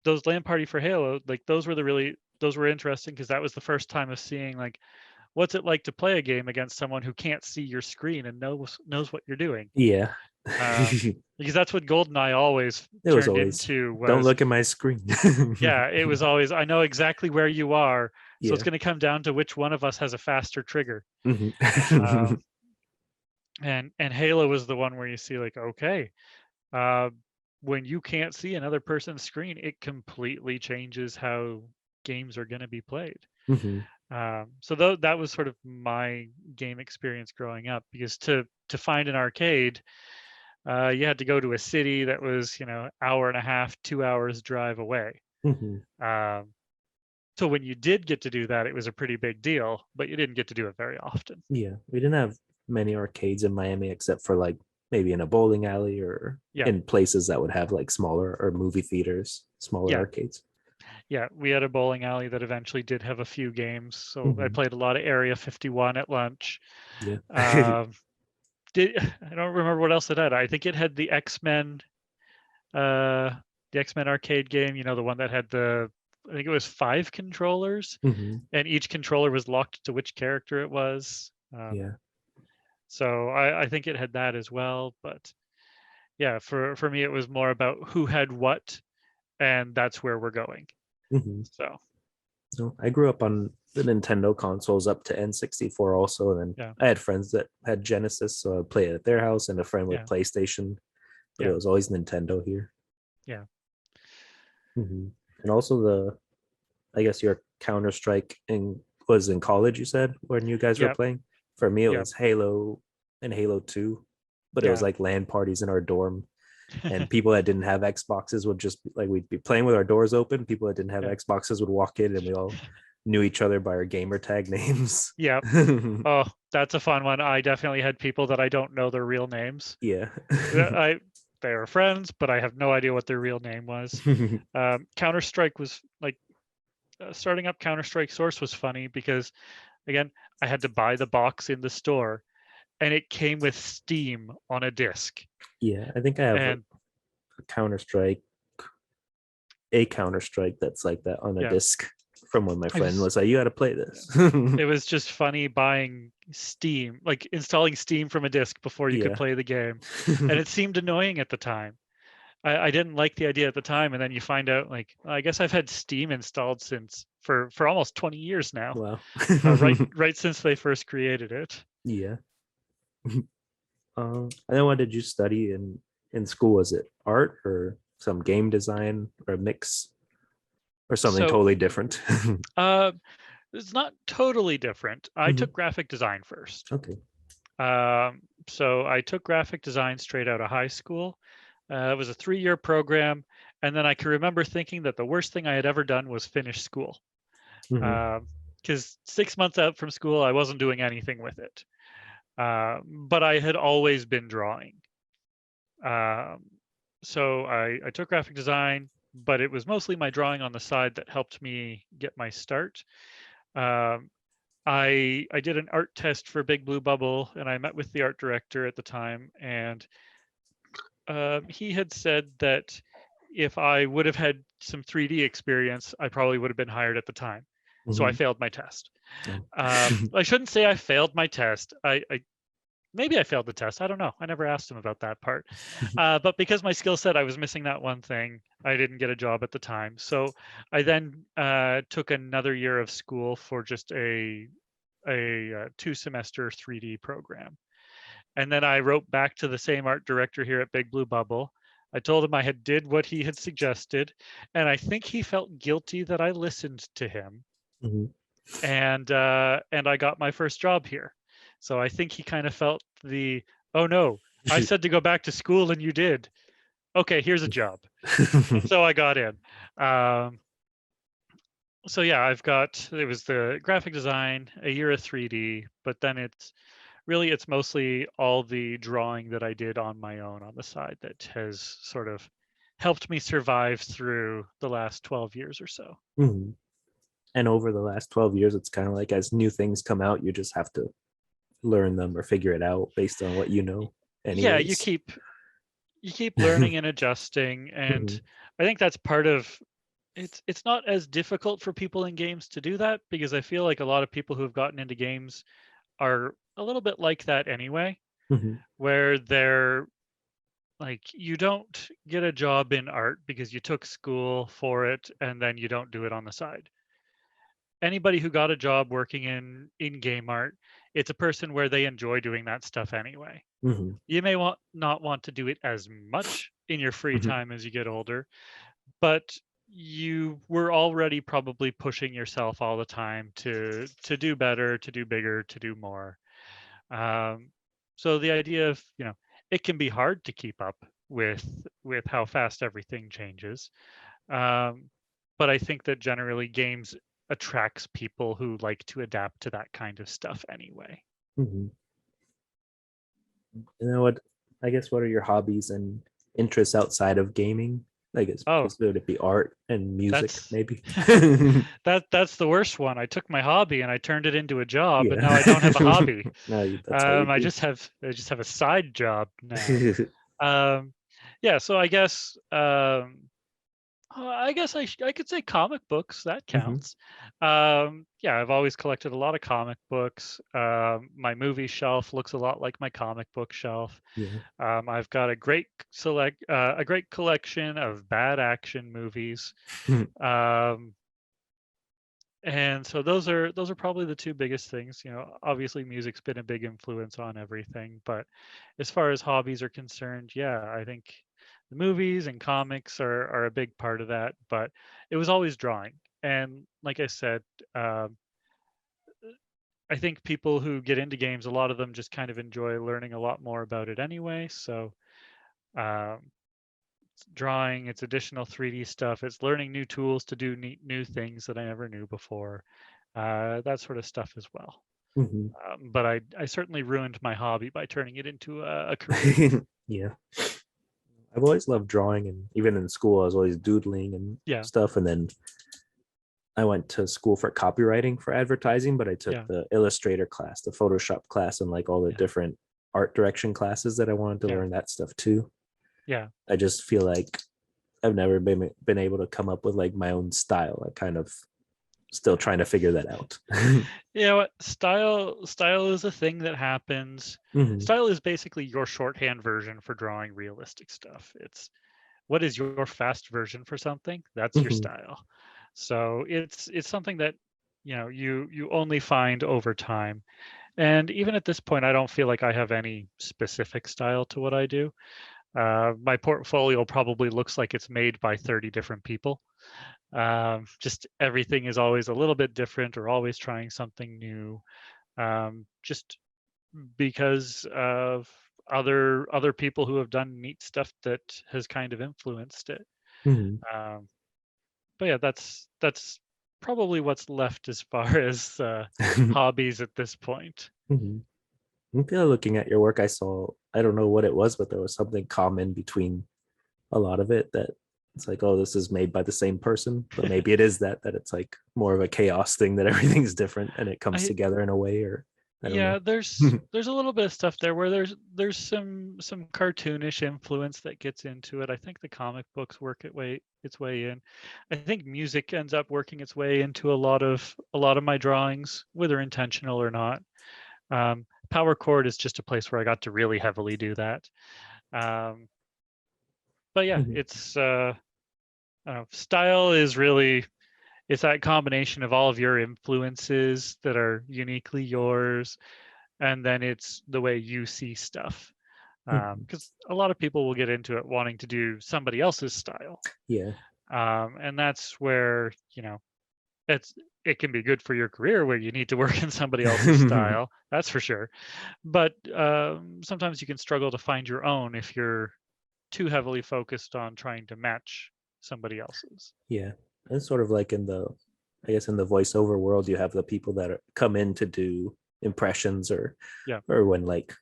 those LAN party for Halo, like those were interesting because that was the first time of seeing like what's it like to play a game against someone who can't see your screen and knows what you're doing. Yeah. Because that's what GoldenEye always It was turned always, into don't was look at my screen. yeah, it was always I know exactly where you are, so it's Yeah. going to come down to which one of us has a faster trigger. Mm-hmm. Um, and Halo was the one where you see like okay, uh, when you can't see another person's screen, it completely changes how games are going to be played. Mm-hmm. So that was sort of my game experience growing up because to find an arcade, you had to go to a city that was hour and a half, 2 hours drive away. Mm-hmm. Um, so when you did get to do that, it was a pretty big deal, but you didn't get to do it very often. Yeah. We didn't have many arcades in Miami except for like maybe in a bowling alley or Yeah, in places that would have like smaller or movie theaters, smaller yeah, arcades. yeah. We had a bowling alley that eventually did have a few games, so I Mm-hmm. played a lot of Area 51 at lunch. Yeah. Um, I don't remember what else it had. I think it had uh, the X-Men arcade game. The one that had I think it was 5 controllers, Mm-hmm. and each controller was locked to which character it was. Yeah. So I think it had that as well. But yeah, for me, it was more about who had what, and that's where we're going. Mm-hmm. So So I grew up on the Nintendo consoles up to N64 also, and then Yeah, I had friends that had Genesis, so I'd play it at their house, and a friend with yeah, PlayStation, but it yeah, was always Nintendo here. yeah, Hmm. And also I guess your Counter Strike in was in college, you said, when you guys were yeah, playing. For me, it yeah, was Halo and Halo 2, but it was yeah. like LAN parties in our dorm, and people that didn't have Xboxes would just like we'd be playing with our doors open. People that didn't have Yeah, Xboxes would walk in, and we all knew each other by our gamer tag names. yeah. Oh, that's a fun one. I definitely had people that I don't know their real names. Yeah. I they were friends, but I have no idea what their real name was. Counter Strike was like starting up Counter Strike Source was funny because again, I had to buy the box in the store, and it came with Steam on a disc. Yeah, I think I have And Counter Strike, a Counter Strike that's like that on a yeah, disc from when my it friend was was like, "You got to play this." it was just funny buying Steam, like installing Steam from a disc before you could Yeah. play the game. And it seemed annoying at the time. I didn't like the idea at the time, and then you find out like I guess I've had Steam installed since for almost 20 years now. Wow. Right since they first created it. Yeah. And then what did you study in school? Was it art or some game design or a mix or something So totally different? uh, it's not totally different. I Mhm. took graphic design first. Okay. So I took graphic design straight out of high school. It was a 3-year program, and then I can remember thinking that the worst thing I had ever done was finish school. Hmm. Because 6 months out from school, I wasn't doing anything with it. But I had always been drawing. Um, so I took graphic design, but it was mostly my drawing on the side that helped me get my start. Um, I did an art test for Big Blue Bubble, and I met with the art director at the time, and he had said that if I would have had some 3D experience, I probably would have been hired at the time. So I Hmm. failed my test. Oh. I shouldn't say I failed my test. I maybe I failed the test. I don't know. I never asked him about that part. But because my skill set, I was missing that one thing. I didn't get a job at the time. So I then took another year of school for just a 2 semester 3D program. And then I wrote back to the same art director here at Big Blue Bubble. I told him I had did what he had suggested, and I think he felt guilty that I listened to him, Hmm. and I got my first job here. So I think he kind of felt the, oh no, I said to go back to school and you did. Okay, here's a job. And so I got in. Um, so yeah, I've got it was the graphic design, a year of 3D, but then it's mostly all the drawing that I did on my own on the side that has sort of helped me survive through the last 12 years or so. Hmm. And over the last 12 years, it's kind of like as new things come out, you just have to learn them or figure it out based on what you know, Yeah, anyways. you keep learning and adjusting, and Hmm. I think that's part of it's not as difficult for people in games to do that because I feel like a lot of people who've gotten into games are a little bit like that anyway, Hmm. where they're like you don't get a job in art because you took school for it and then you don't do it on the side. Anybody who got a job working in game art, it's a person where they enjoy doing that stuff anyway. Hmm. You may not want to do it as much in your free Hmm. time as you get older, but you were already probably pushing yourself all the time to do better, to do bigger, to do more. Um, so the idea of it can be hard to keep up with how fast everything changes. Um, but I think that generally games attracts people who like to adapt to that kind of stuff anyway. Hmm. And then I guess what are your hobbies and interests outside of gaming? I Oh, guess would it be art and music, that's maybe? that's the worst one. I took my hobby and I turned it into a job, and now I don't have a Yeah. hobby. No, that's all you I do. just have a side job now. Um, yeah, so I guess I could say comic books. That Hmm. counts. Yeah, I've always collected a lot of comic books. My movie shelf looks a lot like my comic book shelf. Yeah. I've got a great collection of bad action movies. Um, And so those are probably the two biggest things. Obviously music's been a big influence on everything, but as far as hobbies are concerned, yeah, I think the movies and comics are a big part of that. But it was always drawing, and like I said, um, I think people who get into games, a lot of them just kind of enjoy learning a lot more about it anyway. So um, drawing, it's additional 3D stuff, it's learning new tools to do neat new things that I never knew before, that sort of stuff as well. Hmm. But I certainly ruined my hobby by turning it into a career. Yeah. I've always loved drawing, and even in school, I was always doodling and Yeah, stuff. And then I went to school for copywriting for advertising, but I took yeah, the Illustrator class, the Photoshop class, and like all the yeah, different art direction classes that I wanted to yeah, learn that stuff too. yeah. I just feel like I've never been able to come up with like my own style. I kind of still trying to figure that out. You know what? Style is a thing that happens. Hmm. Style is basically your shorthand version for drawing realistic stuff. It's what is your fast version for something? That's your Hmm. style. So it's something that you only find over time. And even at this point, I don't feel like I have any specific style to what I do. My portfolio probably looks like it's made by 30 different people. Just everything is always a little bit different or always trying something new. Just because of other people who have done neat stuff that has kind of influenced it. Hmm. Um, but yeah, that's probably what's left as far as hobbies at this point. Hmm. I feel looking at your work, I saw, I don't know what it was, but there was something common between a lot of it that it's like, oh, this is made by the same person, but maybe it is that it's like more of a chaos thing that everything's different and it comes I together in a way, or I don't Yeah, know. there's a little bit of stuff there where there's some cartoonish influence that gets into it. I think the comic books work its way in. I think music ends up working its way into a lot of my drawings, whether intentional or not. Power Chord is just a place where I got to really heavily do that. Um, but yeah, Mhm. it's I don't know, style is really it's that combination of all of your influences that are uniquely yours, and then it's the way you see stuff. Mhm. Because a lot of people will get into it wanting to do somebody else's style, Yeah. and that's where it's it can be good for your career where you need to work in somebody else's style. That's for sure. But sometimes you can struggle to find your own if you're too heavily focused on trying to match somebody else's. Yeah. And sort of like in the, I guess in the voiceover world, you have the people that come in to do impressions, Yeah, or when like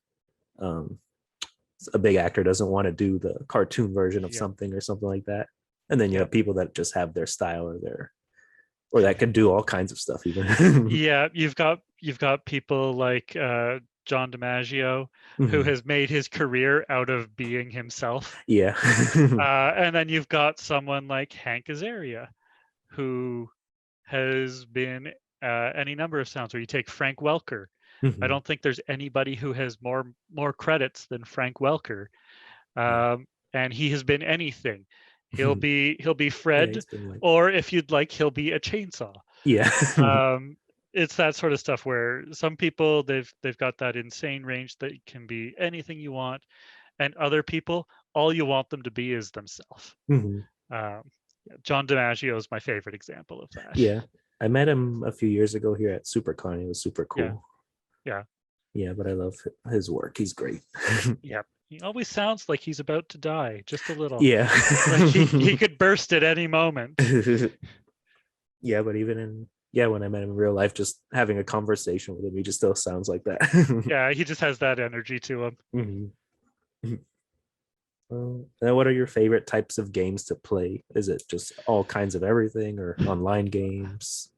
um a big actor doesn't want to do the cartoon version of yeah, something or something like that. And then you yeah. have people that just have their style or that can do all kinds of stuff even. Yeah, you've got people like John DiMaggio, who Mhm. has made his career out of being himself. Yeah. And then you've got someone like Hank Azaria, who has been any number of sounds. Or you take Frank Welker. I Mhm. don't think there's anybody who has more credits than Frank Welker. Yeah. And he has been anything. He'll be Yeah, Fred, he's been like, or if you'd like, he'll be a chainsaw. yeah. Um, it's that sort of stuff where some people they've got that insane range that can be anything you want, and other people all you want them to be is themselves. Mhm. Um, yeah, John DiMaggio is my favorite example of that. Yeah. I met him a few years ago here at SuperCon. He was super Yeah, cool. yeah, Yeah, but I love his work. He's great. yeah. He always sounds like he's about to die, just a little. Yeah. Like he could burst at any moment. Yeah, but even in, yeah, when I met him in real life, just having a conversation with him, he just still sounds like that. Yeah, he just has that energy to him. Mhm. Now, what are your favorite types of games to play? Is it just all kinds of everything or online games?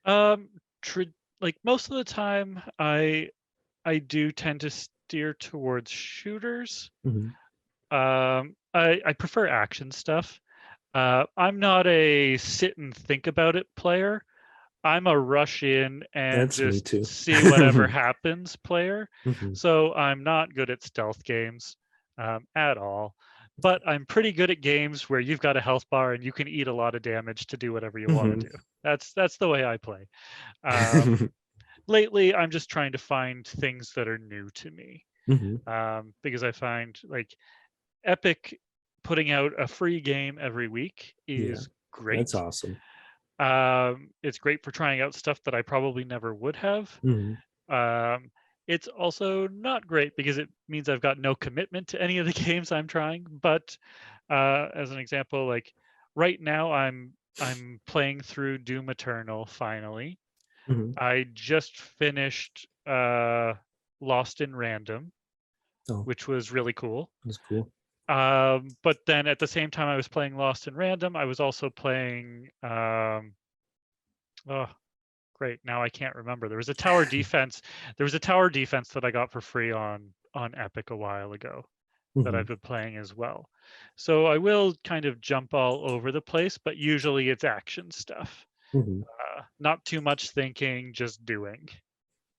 Um, tr- like most of the time, I do tend to steer towards shooters. Mhm. I prefer action stuff. I'm not a sit and think about it player. I'm a rush in and That's me just too. see whatever happens player. Mhm. So I'm not good at stealth games at all. but I'm pretty good at games where you've got a health bar and you can eat a lot of damage to do whatever you want to Mhm. do. That's the way I play. Um, lately, I'm just trying to find things that are new to me, Mhm. because I find like Epic putting out a free game every week Yeah, is that's great. awesome. It's great for trying out stuff that I probably never would have. Mhm. Um, it's also not great because it means I've got no commitment to any of the games I'm trying. But as an example, like right now, I'm playing through Doom Eternal finally. Mhm. I just finished Lost in Random, Oh, which was really cool. that's cool. But then at the same time I was playing Lost in Random, I was also playing oh great, now I can't remember. There was a tower defense. There was a tower defense that I got for free on Epic a while ago that I've Mhm. been playing as well. So I will kind of jump all over the place, but usually it's action stuff. Mhm. Not too much thinking, just doing.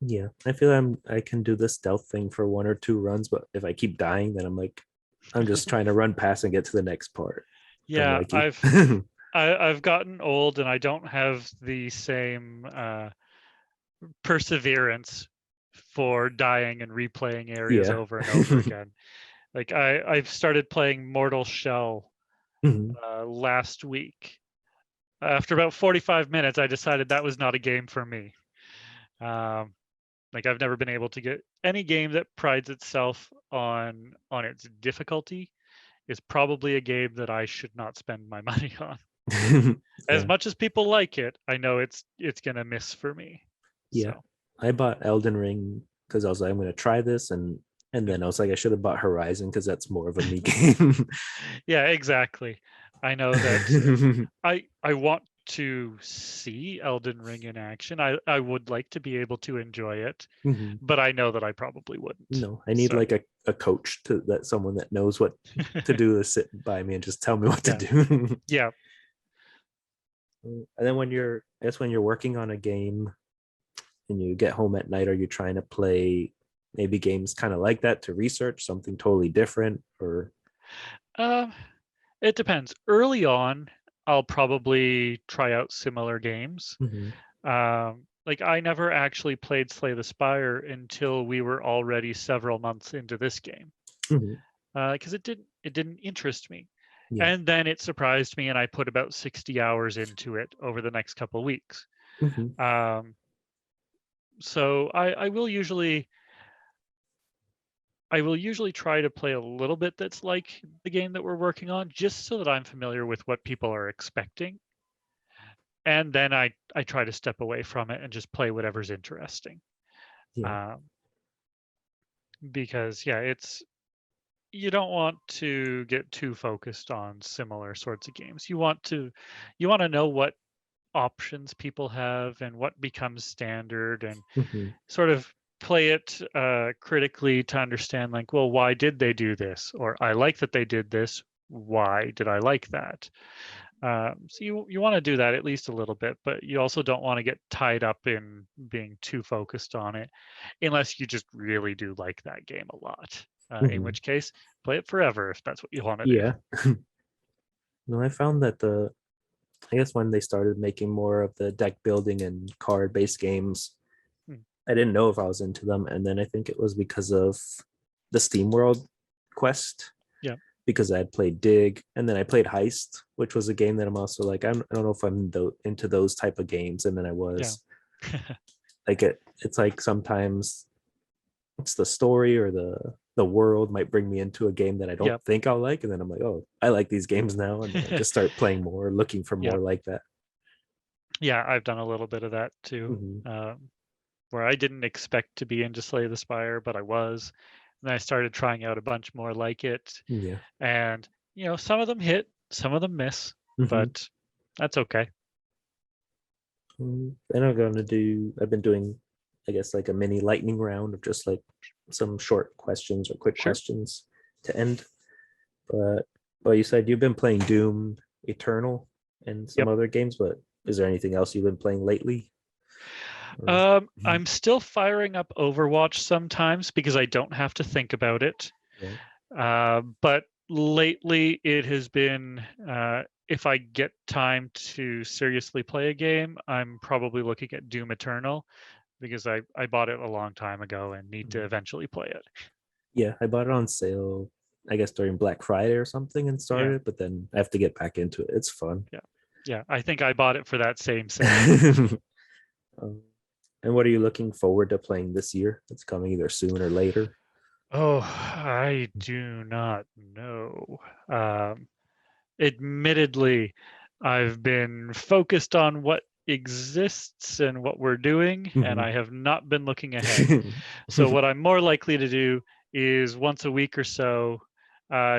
Yeah, I feel I can do the stealth thing for 1 or 2 runs, but if I keep dying, then I'm like, I'm just trying to run past and get to the next part. If I'm Yeah, lucky. I've gotten old and I don't have the same perseverance for dying and replaying areas Yeah. over and over again. Like I've started playing Mortal Shell Mhm. last week. After about 45 minutes, I decided that was not a game for me. Um, like I've never been able to get any game that prides itself on its difficulty is probably a game that I should not spend my money on. As Yeah. much as people like it, I know it's gonna miss for me. Yeah. So I bought Elden Ring because I was like, I'm gonna try this, and yeah. then I was like, I should have bought Horizon because that's more of a me game. Yeah, exactly. I know that I want to see Elden Ring in action. I would like to be able to enjoy it, Mhm. but I know that I probably wouldn't. No, I need So, like a coach to that someone that knows what to do to sit by me and just tell me what to yeah. do. Yeah. And then I guess when you're working on a game and you get home at night, are you trying to play maybe games kind of like that to research something totally different or Um, it depends. Early on, I'll probably try out similar games. Mhm. Like I never actually played Slay the Spire until we were already several months into this game, Mhm. because it didn't interest me. Yeah. And then it surprised me, and I put about 60 hours into it over the next couple of weeks. Mhm. Um, so I will usually try to play a little bit that's like the game that we're working on, just so that I'm familiar with what people are expecting. And then I try to step away from it and just play whatever's interesting. Yeah. Um, because yeah, you don't want to get too focused on similar sorts of games. You want to know what options people have and what becomes standard, and Mhm. sort of play it critically to understand, like, well, why did they do this? Or I like that they did this. Why did I like that? So you want to do that at least a little bit, but you also don't want to get tied up in being too focused on it, unless you just really do like that game a lot. In Mhm. which case, play it forever if that's what you want to do. Yeah. No, I found that I guess when they started making more of the deck building and card based games, Hmm. I didn't know if I was into them. And then I think it was because of the Steam World Quest, Yeah, because I had played Dig and then I played Heist, which was a game that I'm also like, I don't know if I'm into those type of games. And then I yeah, was like, it's like sometimes it's the story or the world might bring me into a game that I don't yeah, think I'll like. And then I'm like, oh, I like these games now. And then I just start playing more, looking for yeah, more like that. yeah. I've done a little bit of that too, Hmm. where I didn't expect to be into Slay the Spire, but I was. And I started trying out a bunch more like it, Yeah. and some of them hit, some of them miss, Hmm. but that's okay. Then I've been doing, I guess, like a mini lightning round of just like some short questions or quick Sure. questions to end. But well, you said you've been playing Doom Eternal and some Yep. other games, but is there anything else you've been playing lately? Or I'm still firing up Overwatch sometimes because I don't have to think about it. yeah. But lately it has been, if I get time to seriously play a game, I'm probably looking at Doom Eternal because I bought it a long time ago and need to Mhm. eventually play it. Yeah, I bought it on sale, I guess during Black Friday or something, and Yeah, started it, but then I have to get back into it. It's fun. yeah, yeah. I think I bought it for that same sale. Um, and what are you looking forward to playing this year? It's coming either soon or later. Oh, I do not know. Um, Admittedly, I've been focused on what exists and what we're doing, and I Mhm. have not been looking ahead. So what I'm more likely to do is once a week or so,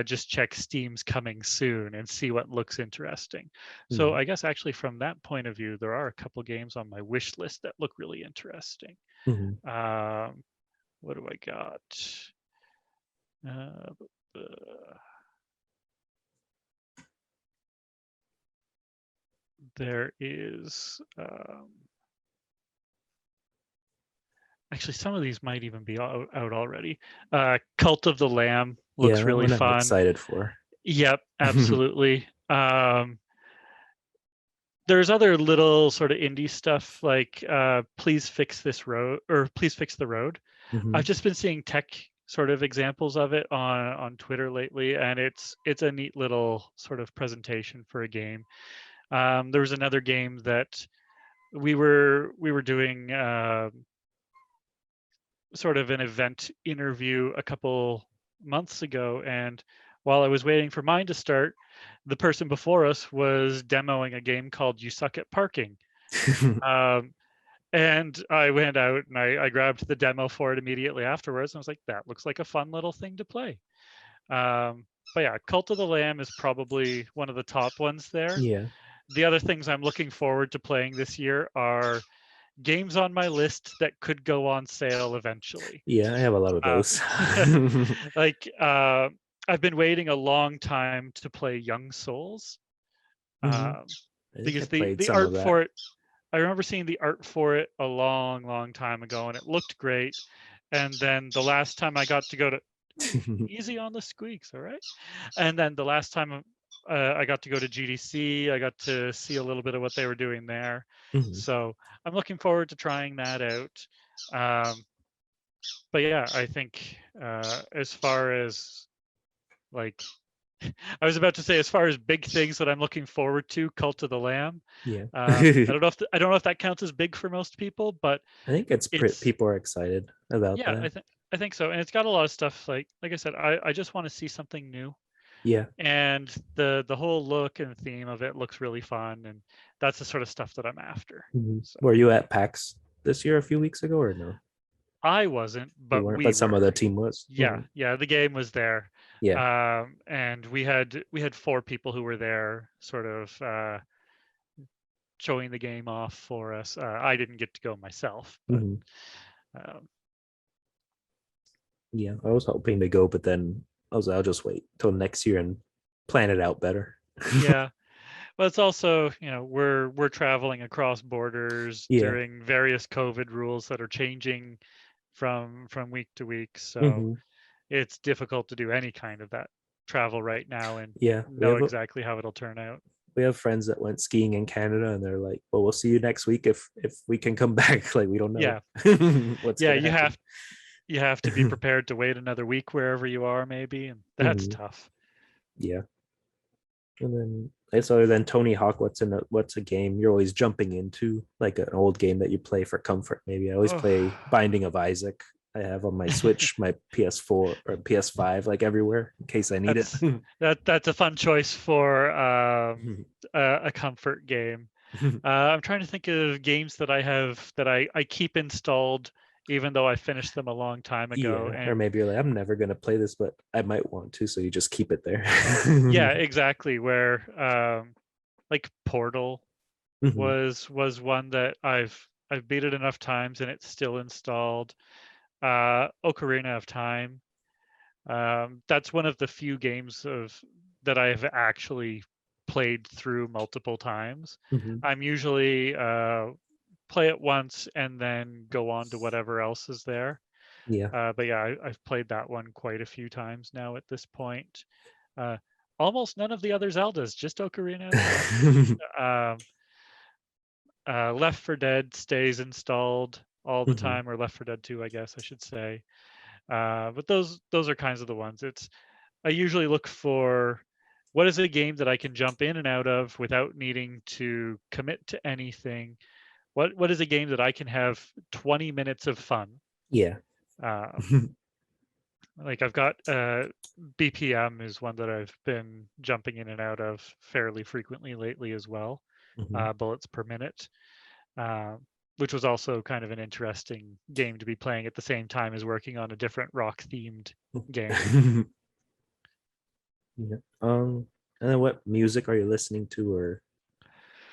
just check Steam's coming soon and see what looks interesting. So Yeah. I guess actually from that point of view, there are a couple games on my wish list that look really interesting. Mhm. Um, what do I got? Uh, uh, there is actually some of these might even be out already. Cult of the Lamb Yeah, looks that really one I'm fun. excited for. Yep, absolutely. There's other little sort of indie stuff like Please Fix This Road or Please Fix the Road. I've Mhm. just been seeing tech sort of examples of it on Twitter lately, and it's a neat little sort of presentation for a game. There was another game that we were doing sort of an event interview a couple months ago, and while I was waiting for mine to start, the person before us was demoing a game called You Suck at Parking. Um, and I went out and I grabbed the demo for it immediately afterwards. And I was like, that looks like a fun little thing to play. But yeah, Cult of the Lamb is probably one of the top ones there. Yeah. The other things I'm looking forward to playing this year are games on my list that could go on sale eventually. Yeah, I have a lot of Uh, those. like I've been waiting a long time to play Young Souls Mhm. um, I think I because the played the some of art that. for it. I remember seeing the art for it a long, long time ago, and it looked great. And then the last time I got to go to easy on the squeaks, all right. And then the last time I got to go to GDC, I got to see a little bit of what they were doing there. Mhm. So I'm looking forward to trying that out. But yeah, I think as far as like I was about to say, as far as big things that I'm looking forward to, Cult of the Lamb. Yeah. I don't know if I don't know if that counts as big for most people, but I think it's it's people are excited about yeah, that. I think so, and it's got a lot of stuff like I said, I just want to see something new, Yeah. and the whole look and theme of it looks really fun, and that's the sort of stuff that I'm after. Mhm. So Were you at PAX this year a few weeks ago or no? I wasn't, You but weren't, we but some of were. the team was. Yeah, Mhm. yeah, the game was there, Yeah. and we had four people who were there, sort of showing the game off for us. I didn't get to go myself, but Mhm. um, Yeah. I was hoping to go, but then I was I'll just wait till next year and plan it out better. yeah. But it's also, we're traveling across borders Yeah. during various COVID rules that are changing from week to week. So Hmm. it's difficult to do any kind of that travel right now and Yeah. know exactly how it'll turn out. We have friends that went skiing in Canada and they're like, well, we'll see you next week if we can come back. Like we don't know Yeah, what's yeah, gonna happen. you have to be prepared to wait another week wherever you are, maybe, and that's Hmm. tough. Yeah. And then it's other than Tony Hawk, what's a game you're always jumping into, like an old game that you play for comfort? Maybe I always Oh. play Binding of Isaac. I have on my Switch, my PS4 or PS5, like everywhere in case I need it. That's a fun choice for a comfort game. I'm trying to think of games that I have that I keep installed even though I finished them a long time ago. Yeah, or And maybe you're like, I'm never gonna play this, but I might want to, so you just keep it there. yeah, exactly. Where like Portal Hmm. was one that I've beat it enough times and it's still installed. Ocarina of Time. That's one of the few games of that I have actually played through multiple times. Hmm. I'm usually play it once and then go on to whatever else is there. Yeah. But yeah, I've played that one quite a few times now at this point. Uh, Almost none of the other Zeldas, just Ocarina of Time. Left 4 Dead stays installed all the Mhm. time, or Left 4 Dead 2, I guess I should say. But those are kinds of the ones. I usually look for what is a game that I can jump in and out of without needing to commit to anything. What is a game that I can have 20 minutes of fun? Yeah. Um, like I've got BPM is one that I've been jumping in and out of fairly frequently lately as well. Mhm. Bullets per minute, uh, which was also kind of an interesting game to be playing at the same time as working on a different rock themed game. Yeah. And then what music are you listening to, or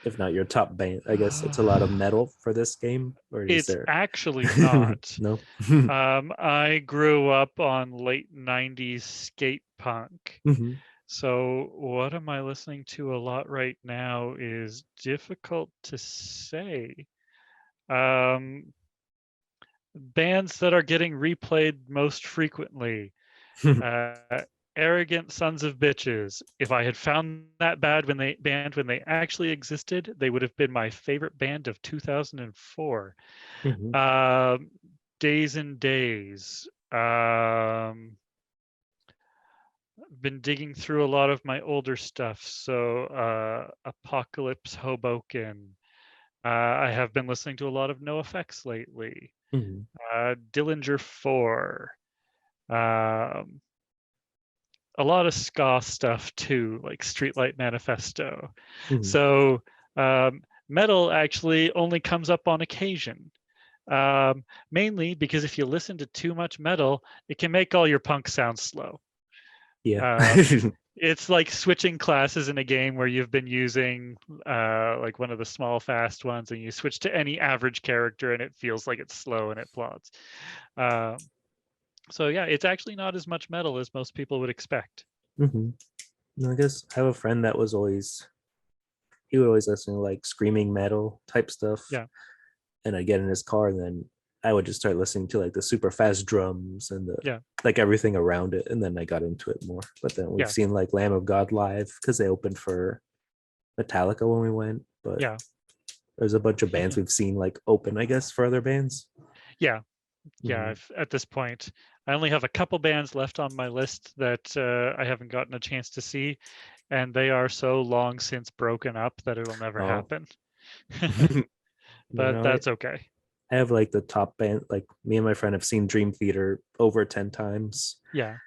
if not your top band? I guess it's a lot of metal for this game, or is It's there? actually not. No. I grew up on late 90s skate punk. Mhm. So what am I listening to a lot right now is difficult to say. Um, Bands that are getting replayed most frequently. Uh, Arrogant Sons of Bitches. If I had found that band when they actually existed, they would have been my favorite band of 2004. Mhm. Um, Days and Days. Been digging through a lot of my older stuff. So Apocalypse Hoboken. I have been listening to a lot of NoFX lately. Mhm. Dillinger 4. Um, a lot of ska stuff too, like Streetlight Manifesto. Mhm. So metal actually only comes up on occasion. Mainly because if you listen to too much metal, it can make all your punk sound slow. Yeah. Um, it's like switching classes in a game where you've been using like one of the small fast ones, and you switch to any average character, and it feels like it's slow and it plods. Um, so yeah, it's actually not as much metal as most people would expect. Mhm. I guess I have a friend that was always he would always listen to like screaming metal type stuff, Yeah, and I'd get in his car, and then I would just start listening to like the super fast drums and the yeah, like everything around it, and then I got into it more. But then we've yeah, seen like Lamb of God live because they opened for Metallica when we went, but yeah, there's a bunch of bands we've seen like open, I guess, for other bands. yeah, yeah. Hmm. At this point, I only have a couple bands left on my list that I haven't gotten a chance to see, and they are so long since broken up that it'll never Oh, happen. you But know, that's okay. I have like the top band, like me and my friend have seen Dream Theater over 10 times, Yeah,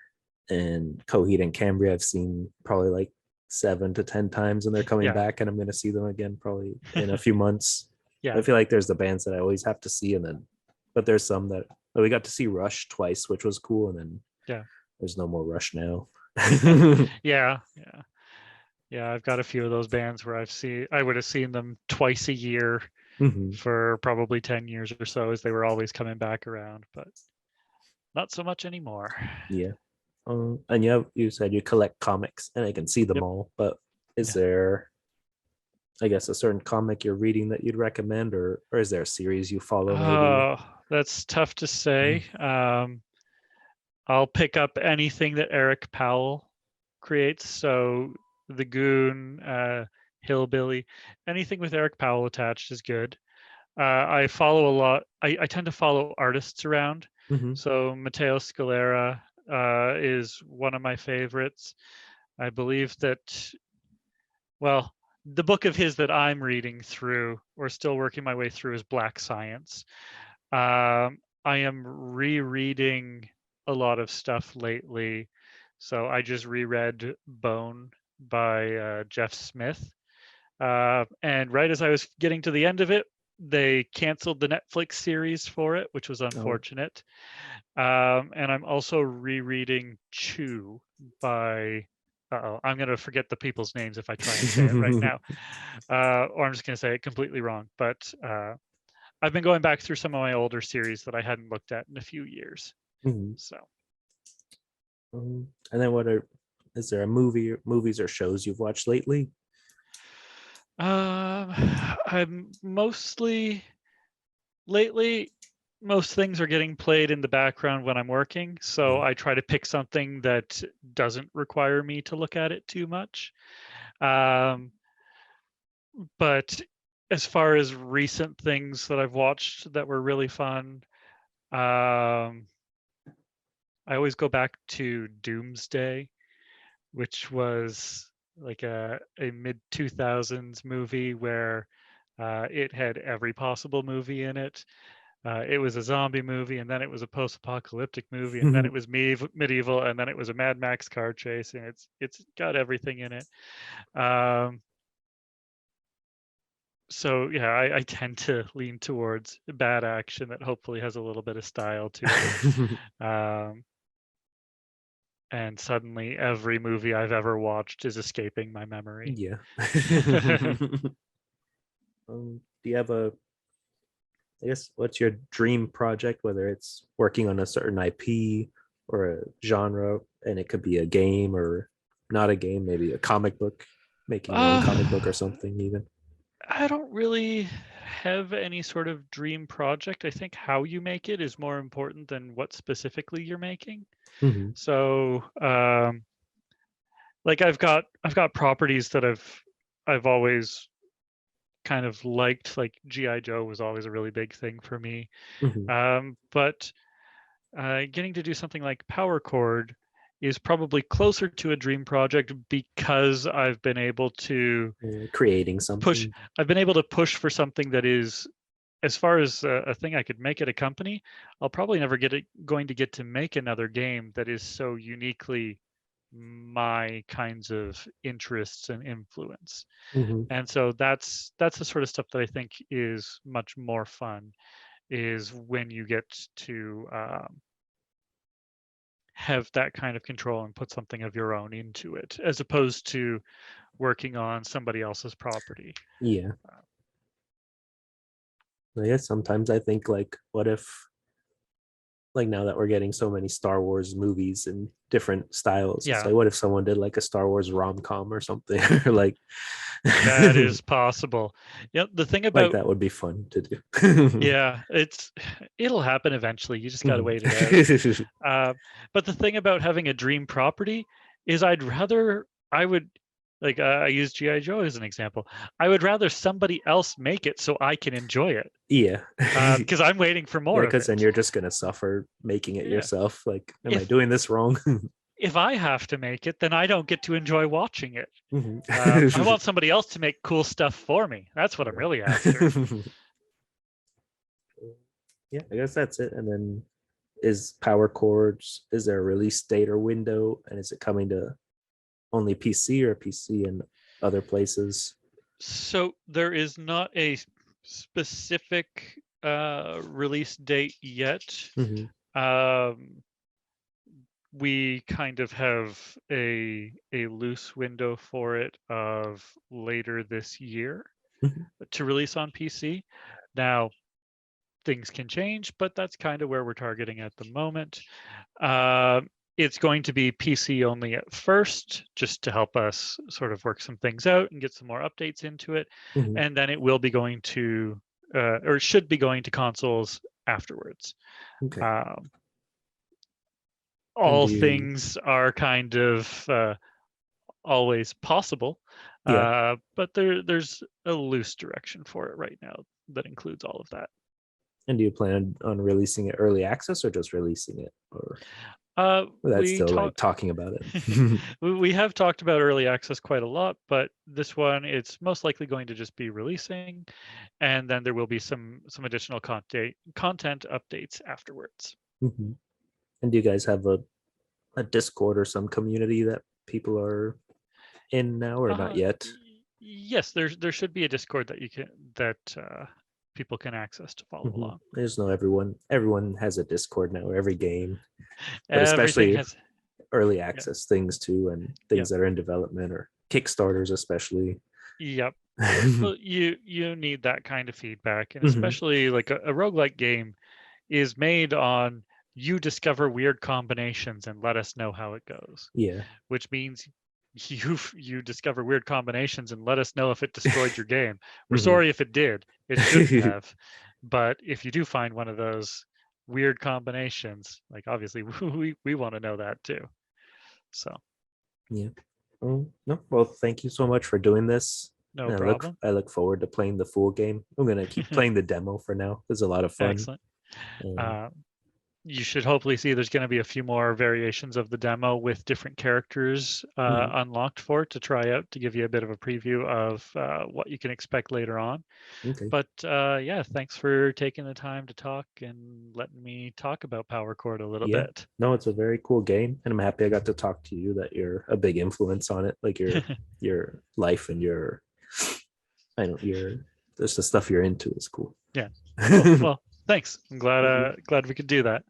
and Coheed and Cambria I've seen probably like 7 to 10 times, and they're coming yeah, back, and I'm going to see them again probably in a few months. I yeah, feel like there's the bands that I always have to see, and then, but there's some that we got to see Rush twice, which was cool, and then yeah, there's no more Rush now. yeah, yeah, yeah. I've got a few of those bands where I would have seen them twice a year Hmm. for probably 10 years or so, as they were always coming back around, but not so much anymore. Yeah. And you said you collect comics, and I can see them Yep. all, but is Yeah. there, I guess, a certain comic you're reading that you'd recommend, or is there a series you follow maybe? Oh, that's tough to Mm. say. I'll pick up anything that Eric Powell creates. So The Goon, Hillbilly, anything with Eric Powell attached is good. I follow a lot. I tend to follow artists around. Hmm. So Matteo Scalera is one of my favorites. I believe that, well, the book of his that I'm reading through or still working my way through is Black Science. I am rereading a lot of stuff lately. So I just reread Bone by Jeff Smith. And right as I was getting to the end of it, they canceled the Netflix series for it, which was Oh. unfortunate. And I'm also rereading Chew by, oh, I'm going to forget the people's names if I try and say it right now. Or I'm just going to say it completely wrong. But I've been going back through some of my older series that I hadn't looked at in a few years. Mhm. So, And then is there a movies or shows you've watched lately? I'm mostly lately. most things are getting played in the background when I'm working, so Yeah. I try to pick something that doesn't require me to look at it too much. Um, but as far as recent things that I've watched that were really fun, um, I always go back to Doomsday, which was like a mid 2000s movie where it had every possible movie in it. It was a zombie movie, and then it was a post-apocalyptic movie, and then it was medieval, and then it was a Mad Max car chase, and it's got everything in it. Um, so yeah, I tend to lean towards bad action that hopefully has a little bit of style to it. And suddenly, every movie I've ever watched is escaping my memory. Yeah. Do you have I guess, what's your dream project, whether it's working on a certain IP or a genre, and it could be a game or not a game, maybe a comic book, making your own comic book or uh, something, even. I don't really have any sort of dream project. I think how you make it is more important than what specifically you're making. Hmm. So, like I've got properties that I've always kind of liked. Like GI Joe was always a really big thing for me. Hmm. But getting to do something like Power Chord is probably closer to a dream project because Creating push. something. I've been able to push for something that is, as far as a thing I could make at a company, I'll probably never going to get to make another game that is so uniquely my kinds of interests and influence. Hmm. And so that's the sort of stuff that I think is much more fun, is when you get to have that kind of control and put something of your own into it, as opposed to working on somebody else's property. Yeah. I guess sometimes I think, like, what if, like, now that we're getting so many Star Wars movies in different styles, it's Yeah, like, what if someone did like a Star Wars rom-com or something? Or like that is possible. Yeah, the thing like about that would be fun to do. yeah, it'll happen eventually. You just got to Mhm. wait it out. Uh, but the thing about having a dream property is I would like I use GI Joe as an example. I would rather somebody else make it so I can enjoy it, Yeah. because I'm waiting for Yeah, more of because then it. you're just gonna suffer making it Yeah. yourself. Like, am I If doing this wrong? if I have to make it, then I don't get to enjoy watching it. Mhm. I want somebody else to make cool stuff for me. That's what I'm really after. Yeah. Yeah, I guess that's it. And then, is Power Chords, is there a release date or window? And is it coming to only PC or PC and other places? So there is not a specific release date yet. Hmm. Um, we kind of have a loose window for it of later this year Hmm. to release on PC. Now things can change, but that's kind of where we're targeting at the moment. Uh, it's going to be PC only at first, just to help us sort of work some things out and get some more updates into it. Hmm. And then it will be going to, or it should be going to consoles afterwards. Okay. Um, And all do you, things are kind of always possible, yeah. but there's a loose direction for it right now that includes all of that. And do you plan on releasing it early access or just releasing it? Or that's We still like talk. talking about it. We have talked about early access quite a lot, but this one it's most likely going to just be releasing, and then there will be some additional content updates afterwards. Mhm. And do you guys have a Discord or some community that people are in now or not yet? Yes, there should be a Discord that people can access to follow Hmm. along. I just know everyone has a Discord now, every game, but Everything especially has early yeah, access things too, and yeah, things that are in development or Kickstarters, especially. yep. Hmm. Well, you need that kind of feedback, and especially like a roguelike game is made on you discover weird combinations and let us know how it goes, Yeah. which means you discover weird combinations and let us know if it destroyed your game. We're Hmm. sorry if it did. It shouldn't have. But if you do find one of those, weird combinations. Like obviously we want to know that too. So Yeah. No. Well, thank you so much for doing this. no And problem. I look forward to playing the full game. I'm gonna keep playing the demo for now. It's a lot of fun. Excellent. And Uh, you should hopefully see there's going to be a few more variations of the demo with different characters mhm, unlocked for it to try out to give you a bit of a preview of what you can expect later on. okay. But yeah, thanks for taking the time to talk and letting me talk about Power Chord a little Yeah. bit. No, it's a very cool game, and I'm happy I got to talk to you. That you're a big influence on it, like your life and your I don't your just the stuff you're into is cool. Yeah, cool. Well, thanks. I'm glad we could do that.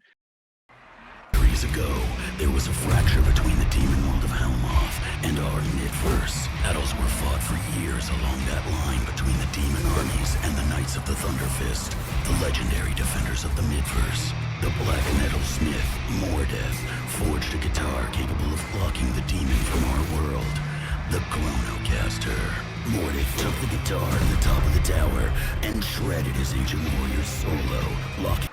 Years ago, there was a fracture between the demon world of Helmoth and our midverse. Battles were fought for years along that line between the demon armies and the Knights of the Thunderfist, the legendary defenders of the midverse. The Black Metal Smith, Mordeth, forged a guitar capable of blocking the demon from our world, the Chronocaster. Mordeth took the guitar to the top of the tower and shredded his ancient warrior's solo, locking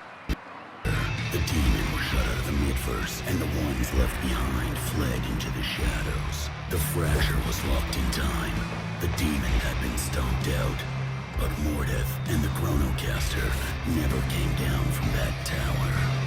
the demon was shut out of the midverse, and the ones left behind fled into the shadows. The fracture was locked in time. The demon had been stomped out, but Mordeth and the Chronocaster never came down from that tower.